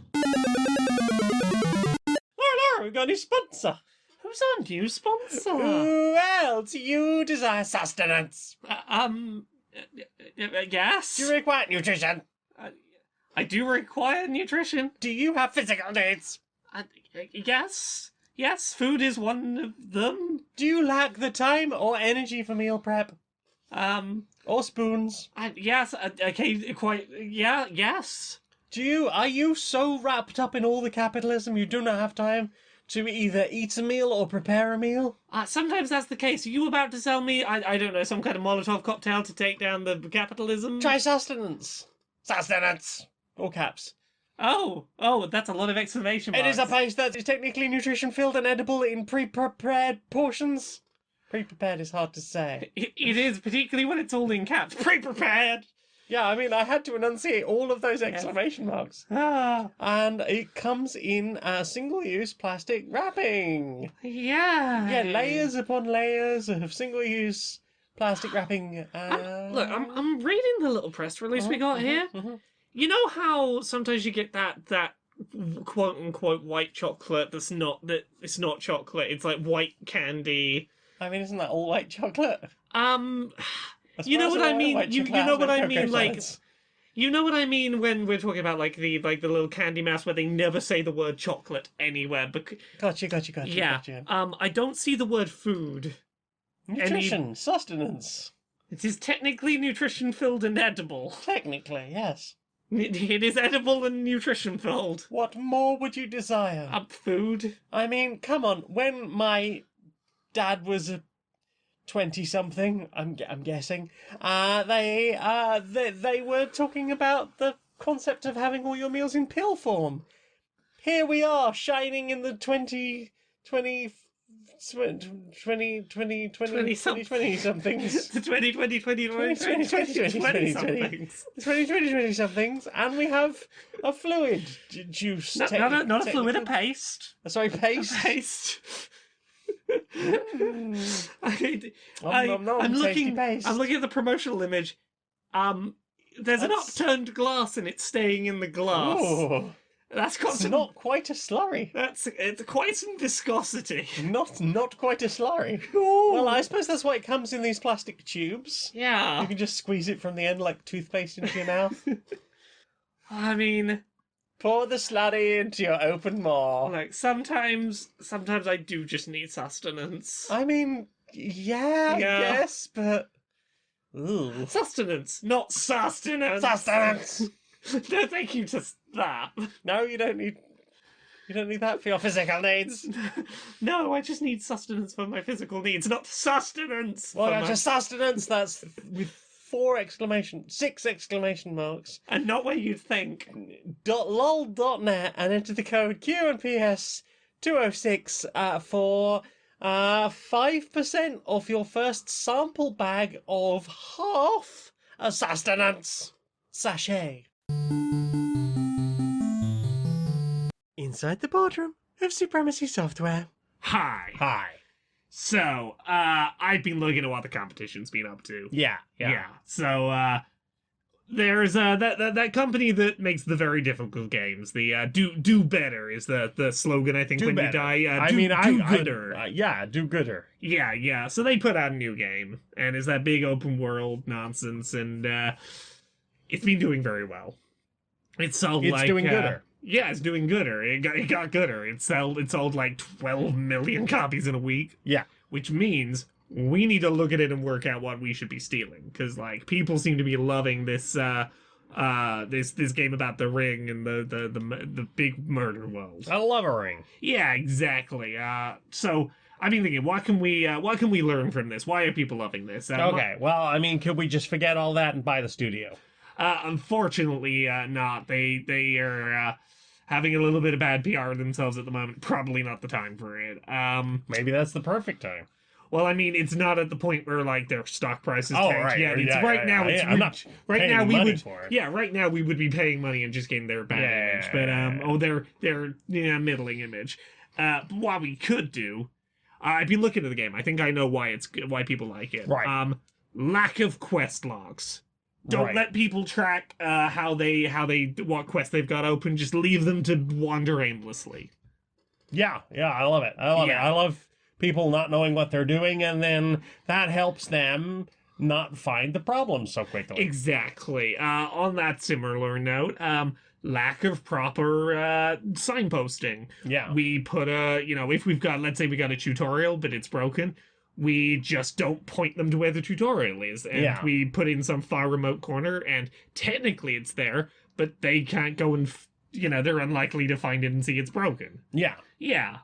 Hello, we've got a new sponsor.
Who's our new sponsor?
Who else? You desire sustenance.
Yes.
Do you require nutrition?
I do require nutrition.
Do you have physical needs?
Yes. Yes, food is one of them.
Do you lack the time or energy for meal prep? Or spoons?
Yes, okay, yes.
Are you so wrapped up in all the capitalism you do not have time to either eat a meal or prepare a meal?
Sometimes that's the case. Are you about to sell me, I don't know, some kind of Molotov cocktail to take down the capitalism?
Try sustenance. Sustenance. All caps.
Oh, that's a lot of exclamation marks.
It is a paste that is technically nutrition-filled and edible in pre-prepared portions. Pre-prepared is hard to say.
It is, particularly when it's all in caps. Pre-prepared!
Yeah, I mean, I had to enunciate all of those exclamation marks. And it comes in single-use plastic wrapping.
Yeah.
Yeah, layers upon layers of single-use plastic wrapping.
Look, I'm reading the little press release we got here. You know how sometimes you get that quote unquote white chocolate it's not chocolate, it's like white candy.
I mean, isn't that all white chocolate?
You know what I mean? You know what I mean, like, you know what I mean when we're talking about like the little candy mass where they never say the word chocolate anywhere.
Gotcha.
Yeah.
Gotcha.
I don't see the word food.
Nutrition, sustenance.
It is technically nutrition filled and edible.
Technically, yes.
It is edible and nutrition filled.
What more would you desire?
Food.
I mean, come on. When my dad was a 20-something, I'm guessing, they were talking about the concept of having all your meals in pill form. Here we are, shining in the 20 somethings.
The 20
somethings, and we have a fluid juice.
Not a fluid, a paste.
Sorry, paste.
Paste.
I'm
looking at the promotional image. There's an upturned glass and it's staying in the glass.
Ooh,
That's got
it's
some.
not quite a slurry.
It's quite some viscosity.
Not quite a slurry. Well, I suppose that's why it comes in these plastic tubes.
Yeah.
You can just squeeze it from the end like toothpaste into your mouth.
I mean,
Pour the slurry into your open maw.
like sometimes I do just need sustenance.
I mean, yeah,
Yeah.
yes, but... Ooh.
Sustenance, not sustenance.
Sustenance!
No, thank you to that.
No, you don't need that for your physical needs.
No, I just need sustenance for my physical needs, not sustenance.
Well,
for
that's
my-
just sustenance. That's with 6 exclamation marks.
And not where you'd think.
.lol.net and enter the code QNPS 206 for 5% off your first sample bag of half a sustenance sachet. Inside the boardroom of Supremacy Software.
Hi.
Hi.
So, I've been looking at what the competition's been up to.
Yeah.
So, there's that company that makes the very difficult games. The do better is the slogan, I think,
Do
when
better.
you die.
I
Do
mean,
do gooder.
yeah, do gooder.
Yeah. So they put out a new game, and it's that big open world nonsense, and it's been doing very well. It's sold
It's
like
doing gooder.
Yeah, it's doing gooder. It got gooder. It sold like 12 million copies in a week.
Yeah.
Which means we need to look at it and work out what we should be stealing, because like people seem to be loving this this game about the ring and the big murder world.
I love a ring.
Yeah, exactly. So I've been thinking, what can we learn from this? Why are people loving this?
Okay, well, I mean, could we just forget all that and buy the studio?
Unfortunately, not. They are having a little bit of bad PR themselves at the moment. Probably not the time for it.
Maybe that's the perfect time.
Well, I mean, it's not at the point where like their stock prices
Oh,
tanked
right.
yet. It's
Yeah,
right now.
yeah,
It's
yeah. I'm not
right
paying
now we
money
would.
for it.
Yeah, right now we would be paying money and just getting their bad
Yeah,
image. But
yeah.
they're middling image. But what we could do, I've been looking at the game. I think I know why why people like it.
Right.
Lack of quest logs. Don't
Right.
let people track what quests they've got open. Just leave them to wander aimlessly.
Yeah, I love it. I love it.
Yeah.
I love people not knowing what they're doing, and then that helps them not find the problems so quickly.
Exactly. On that similar note, lack of proper signposting.
Yeah.
We put if we've got, let's say we got a tutorial, but it's broken, we just don't point them to where the tutorial is. And
Yeah.
we put in some far remote corner, and technically it's there, but they can't go and, they're unlikely to find it and see it's broken.
Yeah.
Yeah.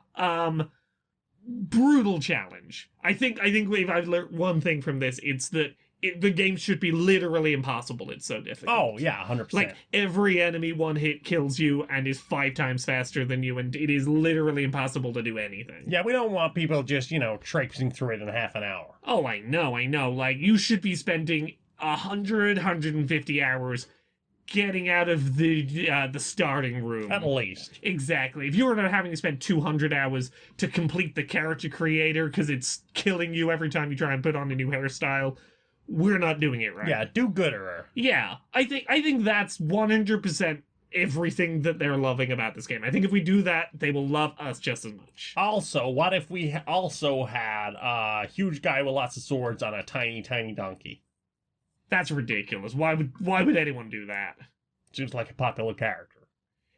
Brutal challenge. I think if I've learned one thing from this, it's that the game should be literally impossible. It's so difficult.
Oh, yeah, 100%.
Like, every enemy one hit kills you and is 5 times faster than you, and it is literally impossible to do anything.
Yeah, we don't want people just, traipsing through it in half an hour.
Oh, I know. Like, you should be spending 150 hours getting out of the starting room.
At least.
Exactly. If you were not having to spend 200 hours to complete the character creator because it's killing you every time you try and put on a new hairstyle, we're not doing it right.
Yeah, do gooder.
Yeah, I think that's 100% everything that they're loving about this game. I think if we do that, they will love us just as much.
Also, what if we also had a huge guy with lots of swords on a tiny, tiny donkey?
That's ridiculous. Why would anyone do that?
Seems like a popular character.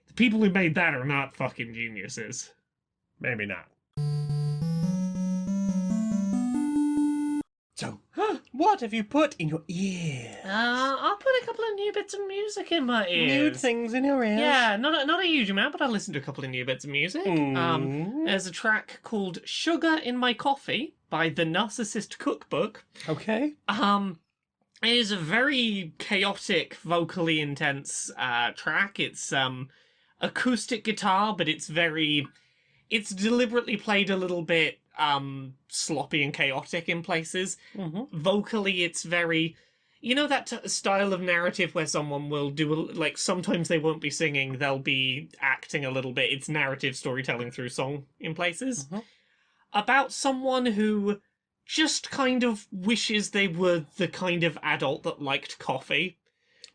The people who made that are not fucking geniuses.
Maybe not. So, what have you put in your ears?
I'll put a couple of new bits of music in my ears.
New things in your ears?
Yeah, not a huge amount, but I listened to a couple of new bits of music. There's a track called Sugar in My Coffee by The Narcissist Cookbook.
Okay.
It is a very chaotic, vocally intense track. It's acoustic guitar, but it's deliberately played a little bit sloppy and chaotic in places.
Mm-hmm.
Vocally, it's very, that style of narrative where someone will do sometimes they won't be singing, they'll be acting a little bit. It's narrative storytelling through song in places.
Mm-hmm.
About someone who just kind of wishes they were the kind of adult that liked coffee.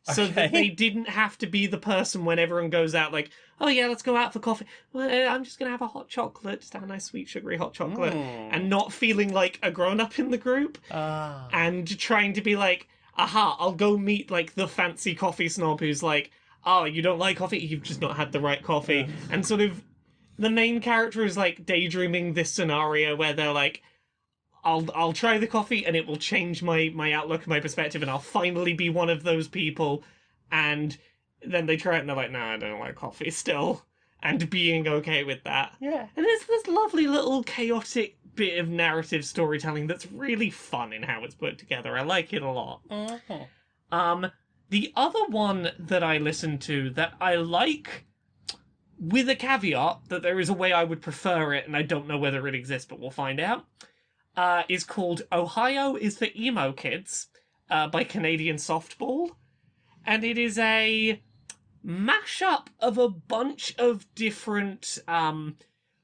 So that
Okay.
they didn't have to be the person when everyone goes out like, oh yeah, let's go out for coffee. Well, I'm just going to have a hot chocolate, just have a nice sweet sugary hot chocolate. And not feeling like a grown-up in the group. And trying to be like, aha, I'll go meet like the fancy coffee snob who's like, oh, you don't like coffee? You've just not had the right coffee. And sort of the main character is like daydreaming this scenario where they're like, I'll try the coffee and it will change my outlook and my perspective and I'll finally be one of those people. And then they try it and they're like, nah, I don't like coffee still. And being okay with that.
Yeah.
And there's this lovely little chaotic bit of narrative storytelling that's really fun in how it's put together. I like it a lot.
Mm-hmm.
The other one that I listen to that I like, with a caveat that there is a way I would prefer it, and I don't know whether it exists, but we'll find out, is called Ohio is for Emo Kids by Canadian Softball. And it is a mashup of a bunch of different,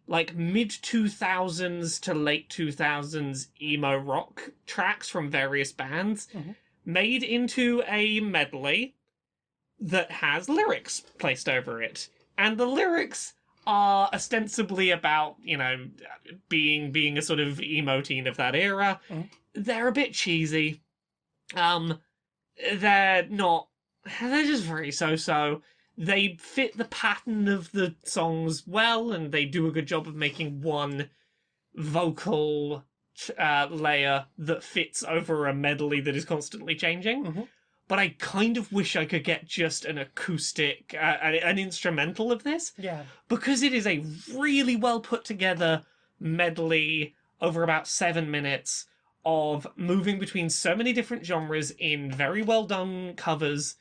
like mid-2000s to late 2000s emo rock tracks from various bands, made into a medley that has lyrics placed over it. And the lyrics are ostensibly about, you know, being a sort of emo teen of that era. They're a bit cheesy. They're just very so-so. They fit the pattern of the songs well, and they do a good job of making one vocal layer that fits over a medley that is constantly changing. But I kind of wish I could get just an acoustic, an instrumental of this.
Yeah.
Because it is a really well put together medley over about 7 minutes of moving between so many different genres in very well done covers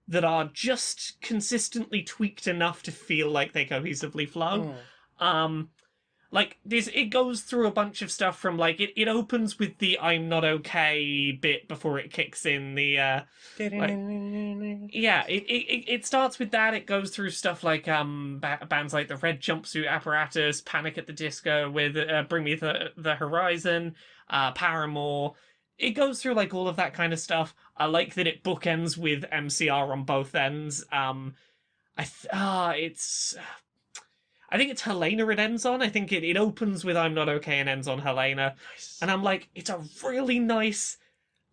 that are just consistently tweaked enough to feel like they cohesively flow. Like this, it goes through a bunch of stuff from like it opens with the "I'm not okay" bit before it kicks in the yeah, it starts with that. It goes through stuff like bands like the Red Jumpsuit Apparatus, Panic at the Disco with Bring Me the Horizon, Paramore. It goes through like all of that kind of stuff. I like that it bookends with MCR on both ends. I think it's Helena it ends on. I think it opens with I'm Not Okay and ends on Helena.
Nice.
And I'm like, it's a really nice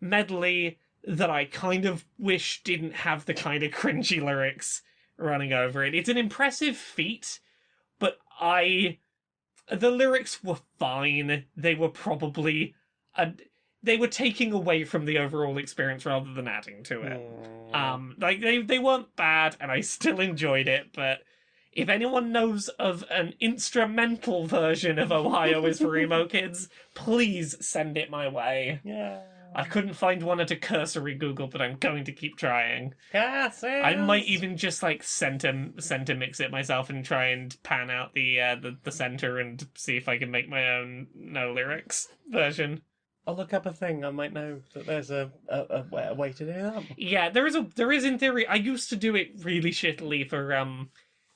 medley that I kind of wish didn't have the kind of cringy lyrics running over it. It's an impressive feat, but the lyrics were fine. They were probably... they were taking away from the overall experience rather than adding to it. Like they weren't bad, and I still enjoyed it, but if anyone knows of an instrumental version of Ohio is for Emo Kids, please send it my way.
Yeah.
I couldn't find one at a cursory Google, but I'm going to keep trying.
Yes,
I might even just like center mix it myself and try and pan out the center and see if I can make my own no lyrics version.
I'll look up a thing. I might know that there's a way to do that.
Yeah, there is in theory. I used to do it really shittily for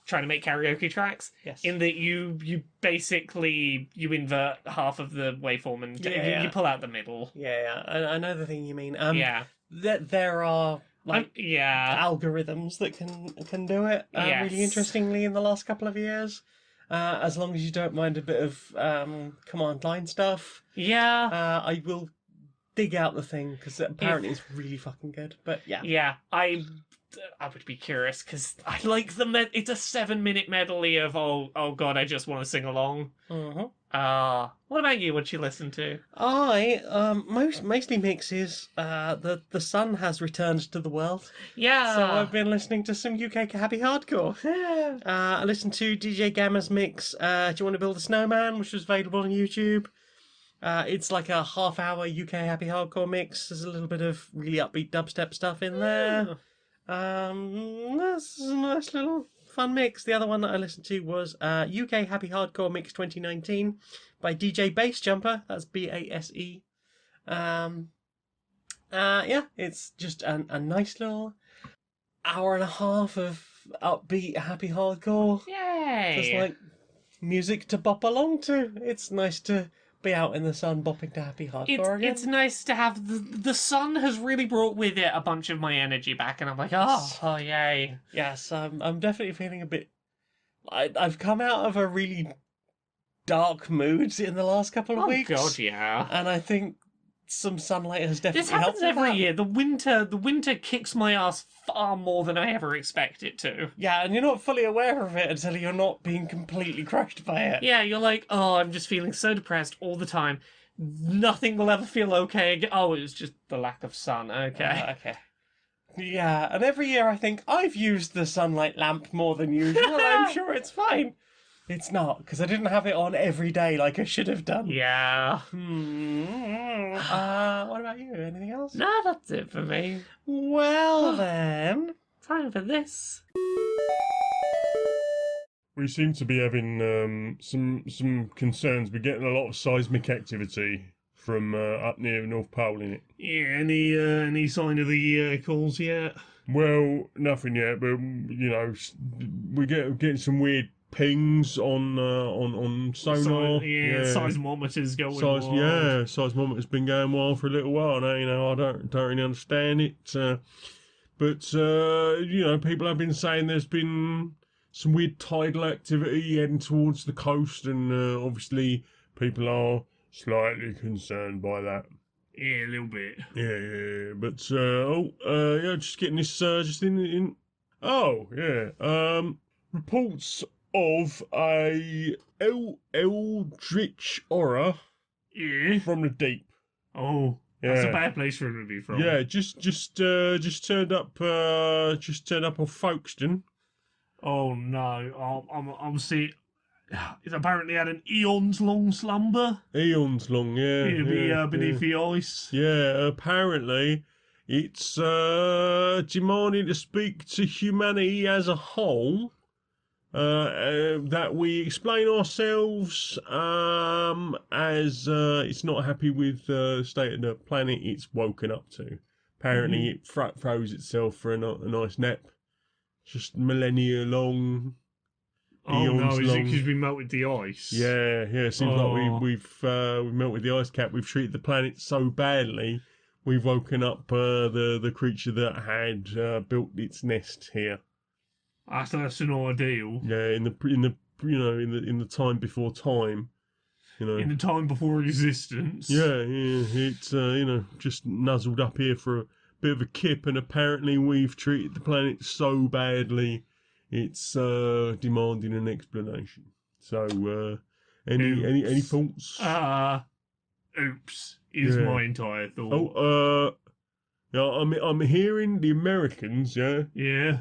trying to make karaoke tracks.
Yes.
In that you basically you invert half of the waveform and you pull out the middle.
Yeah. I know the thing you mean.
Yeah.
There are like
yeah.
algorithms that can do it
Yes.
really interestingly in the last couple of years. As long as you don't mind a bit of command line stuff.
Yeah.
I will dig out the thing because apparently it's really fucking good. But yeah.
Yeah. I would be curious because I like it's a 7-minute medley of oh god, I just want to sing along. What about you? What you listen to?
I mostly mixes. The sun has returned to the world.
Yeah.
So I've been listening to some UK happy hardcore. I listened to DJ Gamma's mix. Do you want to build a snowman, which was available on YouTube. It's like a half-hour UK happy hardcore mix. There's a little bit of really upbeat dubstep stuff in there. That's a nice little fun mix. The other one that I listened to was UK Happy Hardcore Mix 2019 by DJ Bass Jumper. That's BASE. Yeah, it's just a nice little hour and a half of upbeat happy hardcore.
Yay!
Just like music to bop along to. It's nice to be out in the sun bopping to happy hardcore again.
It's nice to have the sun has really brought with it a bunch of my energy back, and I'm like, oh yay.
Yes, I'm definitely feeling a bit. I've come out of a really dark mood in the last couple of weeks.
Oh god, yeah.
And I think some sunlight has definitely
This happens
helped with
every
that.
year. The winter kicks my ass far more than I ever expect it to.
Yeah, and you're not fully aware of it until you're not being completely crushed by it.
Yeah, you're like, oh, I'm just feeling so depressed all the time. Nothing will ever feel okay again. Oh, it was just the lack of sun. Okay.
Okay. Yeah, and every year I think I've used the sunlight lamp more than usual. I'm sure it's fine. It's not, because I didn't have it on every day like I should have done.
Yeah.
What about you? Anything else?
No, that's it for me.
Well then.
Time for this.
We seem to be having some concerns. We're getting a lot of seismic activity from up near the North Pole, innit?
Yeah, any sign of the calls yet?
Well, nothing yet, but you know, we getting some weird pings on sonar.
Seismometers going
Size,
wild.
yeah, seismometer's been going wild for a little while now. You know, I don't really understand it, but you know, people have been saying there's been some weird tidal activity heading towards the coast, and obviously people are slightly concerned by that.
Yeah, a little bit.
Yeah, but yeah, just getting this just in. Oh, yeah. Reports of a eldritch horror
Yeah.
from the deep.
Oh, that's a
Yeah.
bad place for him to be from.
Yeah, just turned up off Folkestone.
Oh no, I'm seeing. It's apparently had an eons long slumber.
Eons long, yeah.
Beneath the ice.
Yeah, apparently it's demanding to speak to humanity as a whole. That we explain ourselves as it's not happy with the state of the planet it's woken up to. Apparently it froze itself for a nice nap. Just millennia long.
Oh no,
eons
is it
long.
because we melted the ice?
Yeah. It seems
Oh.
like we've melted the ice cap. We've treated the planet so badly. We've woken up the creature that had built its nest here.
That's an ordeal.
Yeah, in the time before time. You know.
In the time before existence.
Yeah. It's just nuzzled up here for a bit of a kip, and apparently we've treated the planet so badly. It's demanding an explanation. So, any thoughts?
Oops is
Yeah.
my entire thought.
Yeah, I'm hearing the Americans,
Yeah.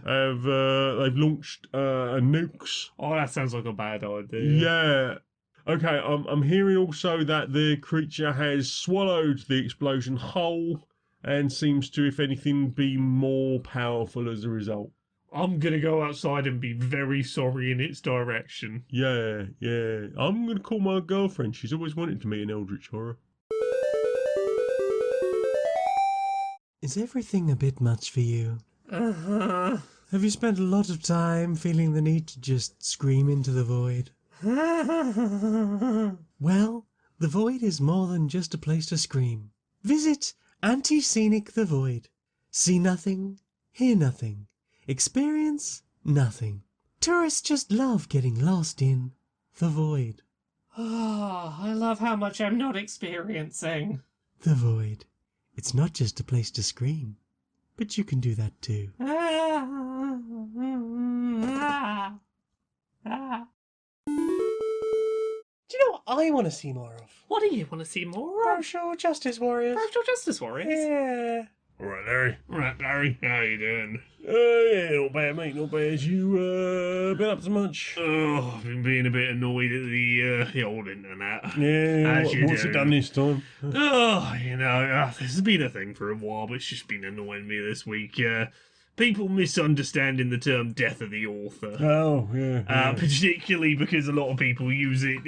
have they've launched nukes.
Oh, that sounds like a bad idea.
Yeah. Okay, I'm hearing also that the creature has swallowed the explosion whole and seems to, if anything, be more powerful as a result.
I'm gonna go outside and be very sorry in its direction.
Yeah. I'm gonna call my girlfriend. She's always wanted to meet an eldritch horror.
Is everything a bit much for you?
Uh-huh.
Have you spent a lot of time feeling the need to just scream into the void? Well, the void is more than just a place to scream. Visit Anti-Scenic the Void. See nothing, hear nothing, experience nothing. Tourists just love getting lost in the void.
Oh, I love how much I'm not experiencing.
The void. It's not just a place to scream, but you can do that too. Do you know what I want to see more of?
What do you want to see more of?
Social Justice Warriors.
Social Justice Warriors?
Yeah.
All right, Larry.
Right, Barry, how you doing?
Yeah, not bad, mate. Not bad. You been up to much?
Oh, I've been being a bit annoyed at the old internet.
Yeah.
As you
What's
do.
it done this time?
Oh, this has been a thing for a while, but it's just been annoying me this week. People misunderstanding the term death of the author.
Oh, yeah.
Particularly because a lot of people use it.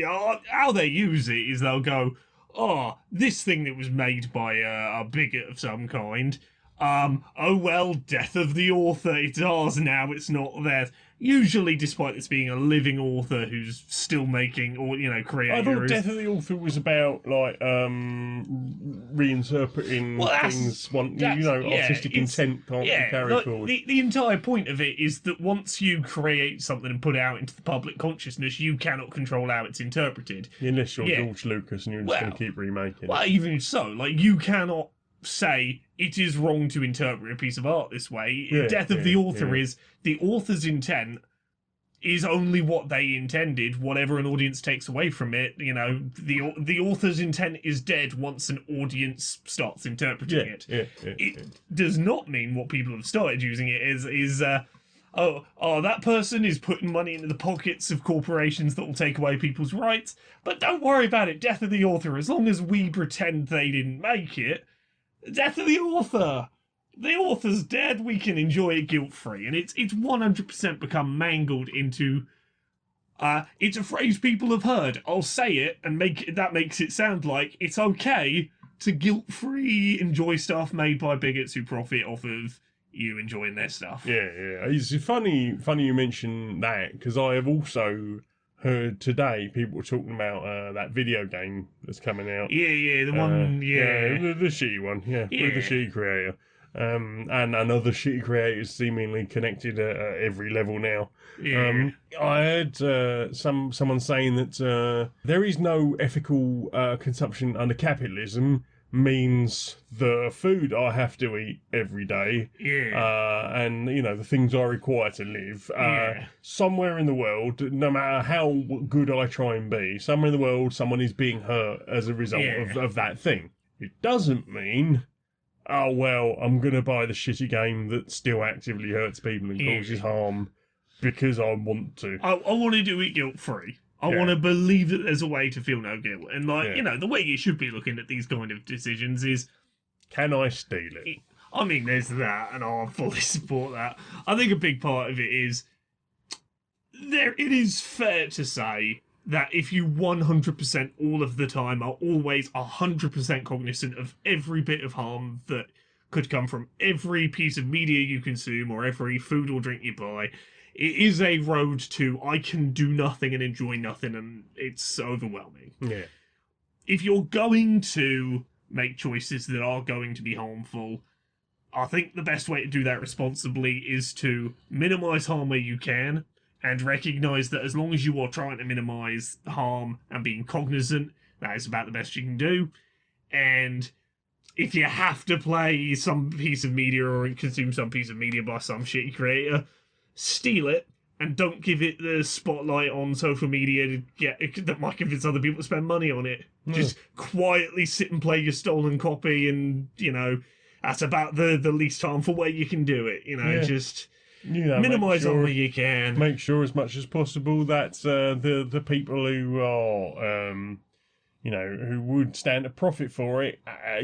How they use it is they'll go, "Oh, this thing that was made by a bigot of some kind. Oh well, death of the author. It's ours now. It's not theirs." Usually, despite this being a living author who's still making or creating.
I thought Death of the Author was about like reinterpreting things. Artistic intent can't be carried forward.
The entire point of it is that once you create something and put it out into the public consciousness, you cannot control how it's interpreted.
Unless you're
Yeah.
George Lucas and you're just going to keep remaking
Well,
it.
even so, you cannot say it is wrong to interpret a piece of art this way.
Yeah,
Death of the
yeah,
author
yeah.
is the author's intent is only what they intended. Whatever an audience takes away from it, the author's intent is dead once an audience starts interpreting it. It does not mean what people have started using it is that person is putting money into the pockets of corporations that will take away people's rights. But don't worry about it, death of the author. As long as we pretend they didn't make it, death of the author. The author's dead, we can enjoy it guilt-free. And it's 100% become mangled into It's a phrase people have heard. I'll say it, and that makes it sound like it's okay to guilt-free enjoy stuff made by bigots who profit off of you enjoying their stuff.
Yeah. It's funny you mention that, because I have also heard today people talking about that video game that's coming out.
Yeah, the one,
the shitty one, with the shitty creator. And other shitty creators seemingly connected at every level now.
Yeah.
I heard someone saying that there is no ethical consumption under capitalism means the food I have to eat every day, and the things I require to live, somewhere in the world, no matter how good I try and be, somewhere in the world someone is being hurt as a result of that thing. It doesn't mean, oh well, I'm gonna buy the shitty game that still actively hurts people and causes harm because I want to.
I want to do it guilt-free. I want to believe that there's a way to feel no guilt. And, the way you should be looking at these kind of decisions is...
Can I steal it?
I mean, there's that, and I fully support that. I think a big part of it is... it is fair to say that if you 100% all of the time are always 100% cognizant of every bit of harm that could come from every piece of media you consume or every food or drink you buy... It is a road to I can do nothing and enjoy nothing, and it's overwhelming.
Yeah.
If you're going to make choices that are going to be harmful, I think the best way to do that responsibly is to minimise harm where you can, and recognise that as long as you are trying to minimise harm and being cognizant, that is about the best you can do. And if you have to play some piece of media or consume some piece of media by some shitty creator, steal it and don't give it the spotlight on social media to that might convince other people to spend money on it. Just quietly sit and play your stolen copy, and that's about the least harmful way you can do it. Just minimise on where you can.
Make sure as much as possible that the people who are who would stand to profit for it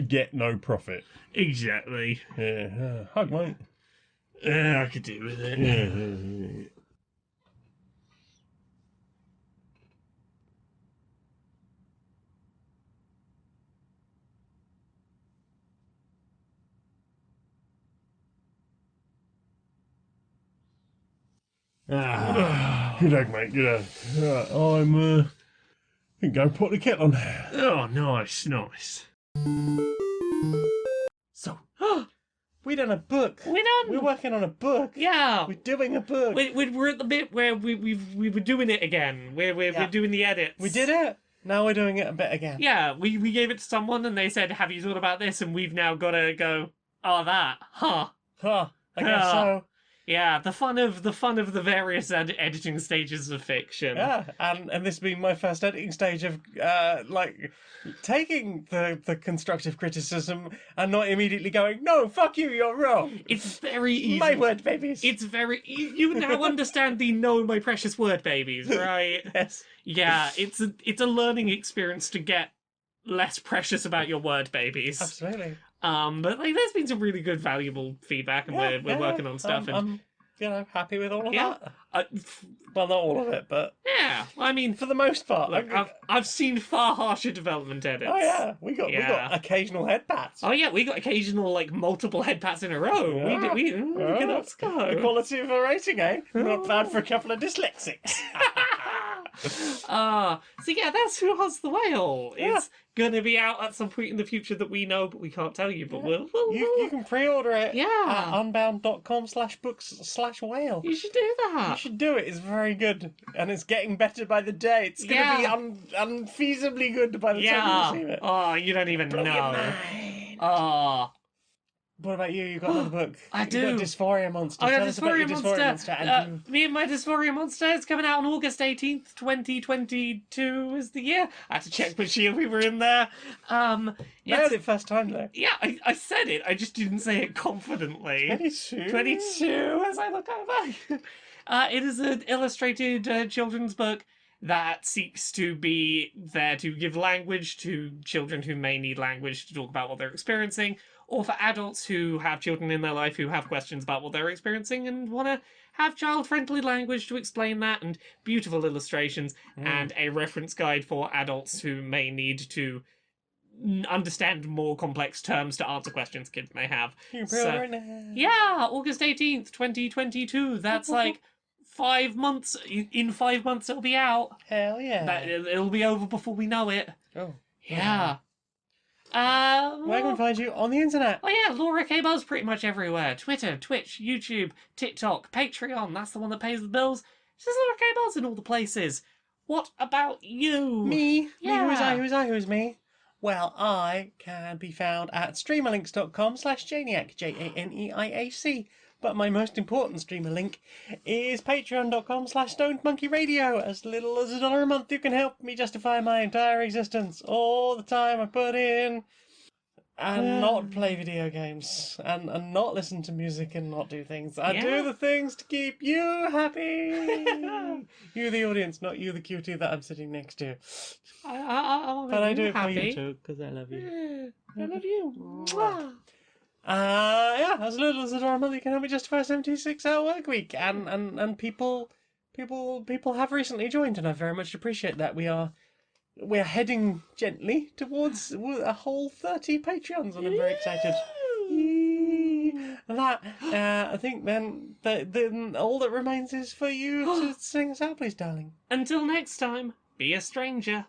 get no profit.
Exactly.
Yeah. Hug, mate.
I could do with it.
Yeah. Good egg, mate. Good egg. I'm go put the kettle on.
Oh, nice.
So, we done a book. We're working on a book.
Yeah.
We're doing a book.
We're at the bit where we were doing it again. We're doing the edits.
We did it. Now we're doing it a bit again.
Yeah, we gave it to someone and they said, "Have you thought about this?" And we've now got to go. Oh, that. Huh.
I guess so.
Yeah, the fun of the various editing stages of fiction.
Yeah, and this being my first editing stage of taking the constructive criticism and not immediately going, no, fuck you, you're wrong.
It's very easy.
My word babies.
It's very you now understand the no, my precious word babies, right?
Yes.
Yeah, it's a learning experience to get less precious about your word babies.
Absolutely.
But there's been some really good, valuable feedback, and we're working on stuff.
I'm happy with all of that.
Uh,
Well, not all of it, but
yeah, I mean,
for the most part.
look, I've seen far harsher development edits.
Oh yeah, we got occasional head pats.
Oh yeah, we got occasional multiple head pats in a row.
Yeah.
Look at us go.
The quality of a rating, eh? Not bad for a couple of dyslexics.
So yeah, that's Who Has the Whale.
Yeah.
It's gonna be out at some point in the future that we know, but we can't tell you. But we'll
You can pre-order it
Yeah.
at unbound.com/books/whale.
you should do
You
that.
should do it. It's very good, and it's getting better by the day. It's going to be unfeasibly good by the time you receive it.
Oh, you don't even
Blow your
know.
mind.
Oh,
What about you? You got another book.
I
You
do.
got Dysphoria Monster.
I got
Tell us about your
Dysphoria Monster.
and
Me and my Dysphoria Monster is coming out on August 18th, 2022 is the year. I had to check which year we were in there.
nailed
It's,
it first time though.
yeah, I said it. I just didn't say it confidently.
22.
22 as I look over. It is an illustrated children's book that seeks to be there to give language to children who may need language to talk about what they're experiencing, or for adults who have children in their life who have questions about what they're experiencing and want to have child-friendly language to explain that, and beautiful illustrations, and a reference guide for adults who may need to understand more complex terms to answer questions kids may have.
You can
So-
right now.
Yeah, August 18th, 2022. That's like 5 months. In 5 months, it'll be out.
Hell yeah.
It'll be over before we know it.
Oh.
Yeah.
Where can we find you on the internet?
Oh yeah, Laura K. Buzz pretty much everywhere. Twitter, Twitch, YouTube, TikTok, Patreon, that's the one that pays the bills. It's just Laura K. Buzz in all the places. What about you?
Me?
Yeah.
Me, who is me? Well, I can be found at streamerlinks.com/Janiac, JANEIAC. But my most important streamer link is patreon.com/stonedmonkeyradio. As little as $1 a month, you can help me justify my entire existence. All the time I put in. And not play video games. And not listen to music and not do things. I
Yeah.
do the things to keep you happy. You, the audience, not you, the cutie that I'm sitting next to. But I do it
happy.
for you too, because I love you.
I love you. Mwah.
Yeah, as little as $1 a month, you can help me justify a 76-hour work week, and people have recently joined, and I very much appreciate that. We're heading gently towards a whole 30 Patreons, and I'm very excited. And that I think then all that remains is for you to sing us out, please, darling.
Until next time, be a stranger.